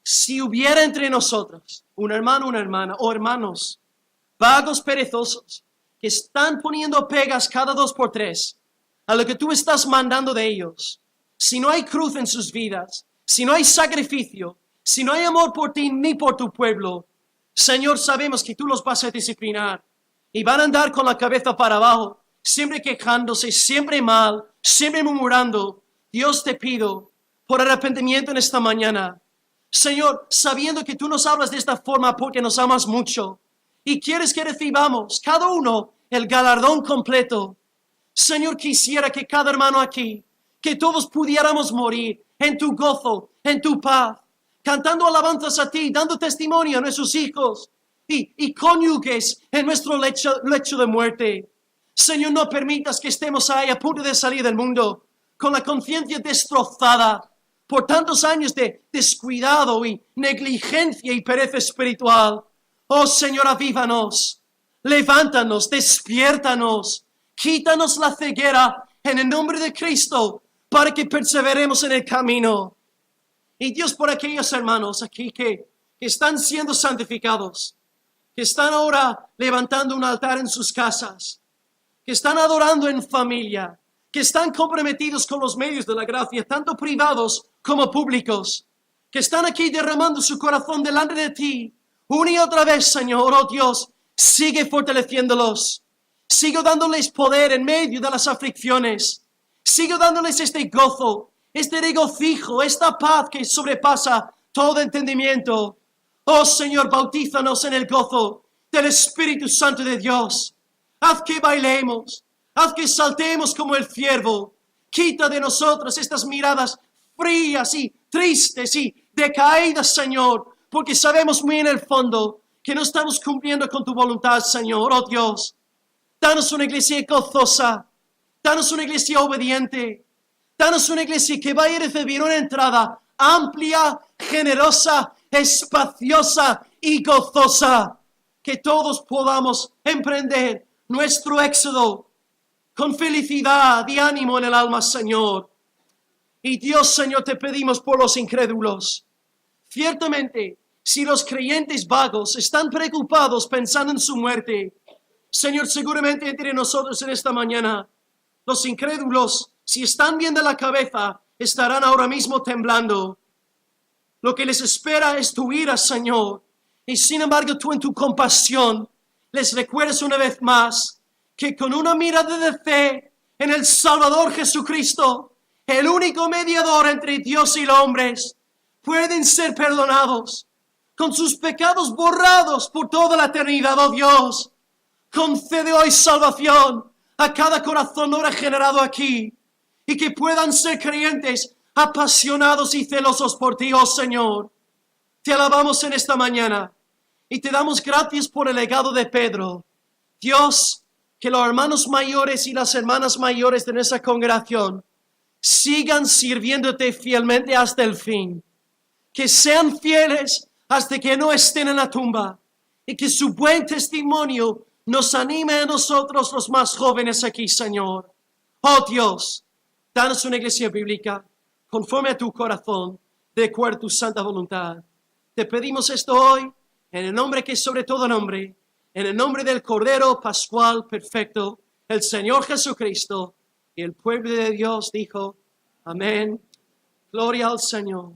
si hubiera entre nosotros un hermano, una hermana o hermanos vagos, perezosos, que están poniendo pegas cada 2 por 3 a lo que tú estás mandando de ellos, si no hay cruz en sus vidas, si no hay sacrificio, si no hay amor por ti ni por tu pueblo, Señor, sabemos que tú los vas a disciplinar y van a andar con la cabeza para abajo, siempre quejándose, siempre mal, siempre murmurando. Dios, te pido por arrepentimiento en esta mañana. Señor, sabiendo que tú nos hablas de esta forma porque nos amas mucho y quieres que recibamos cada uno el galardón completo. Señor, quisiera que cada hermano aquí, que todos pudiéramos morir en tu gozo, en tu paz, cantando alabanzas a ti, dando testimonio a nuestros hijos y cónyuges en nuestro lecho de muerte. Señor, no permitas que estemos ahí a punto de salir del mundo con la conciencia destrozada por tantos años de descuidado y negligencia y pereza espiritual. Oh Señor, avívanos. Levántanos, despiértanos, quítanos la ceguera en el nombre de Cristo para que perseveremos en el camino. Y Dios, por aquellos hermanos aquí que están siendo santificados, que están ahora levantando un altar en sus casas, que están adorando en familia, que están comprometidos con los medios de la gracia, tanto privados como públicos, que están aquí derramando su corazón delante de ti, una y otra vez, Señor, oh Dios, sigue fortaleciéndolos, sigue dándoles poder en medio de las aflicciones, sigue dándoles este gozo, este regocijo, esta paz que sobrepasa todo entendimiento. Oh Señor, bautízanos en el gozo del Espíritu Santo de Dios. Haz que bailemos, haz que saltemos como el ciervo. Quita de nosotros estas miradas frías y tristes y decaídas, Señor, porque sabemos muy en el fondo que no estamos cumpliendo con tu voluntad, Señor, oh Dios. Danos una iglesia gozosa, danos una iglesia obediente, danos una iglesia que vaya a recibir una entrada amplia, generosa, espaciosa y gozosa, que todos podamos emprender nuestro éxodo con felicidad y ánimo en el alma, Señor. Y Dios, Señor, te pedimos por los incrédulos. Ciertamente, si los creyentes vagos están preocupados pensando en su muerte, Señor, seguramente entre nosotros en esta mañana, los incrédulos, si están bien de la cabeza, estarán ahora mismo temblando. Lo que les espera es tu ira, Señor. Y sin embargo, tú en tu compasión les recuerdas una vez más que con una mirada de fe en el Salvador Jesucristo, el único mediador entre Dios y los hombres, pueden ser perdonados, con sus pecados borrados por toda la eternidad, oh Dios. Concede hoy salvación a cada corazón no regenerado aquí, y que puedan ser creyentes apasionados y celosos por ti, oh Señor. Te alabamos en esta mañana y te damos gracias por el legado de Pedro. Dios, que los hermanos mayores y las hermanas mayores de nuestra congregación sigan sirviéndote fielmente hasta el fin. Que sean fieles hasta que no estén en la tumba, y que su buen testimonio nos anime a nosotros los más jóvenes aquí, Señor. Oh Dios, danos una iglesia bíblica conforme a tu corazón, de acuerdo a tu santa voluntad. Te pedimos esto hoy, en el nombre que es sobre todo nombre, en el nombre del Cordero Pascual perfecto, el Señor Jesucristo. Y el pueblo de Dios dijo, amén. Gloria al Señor.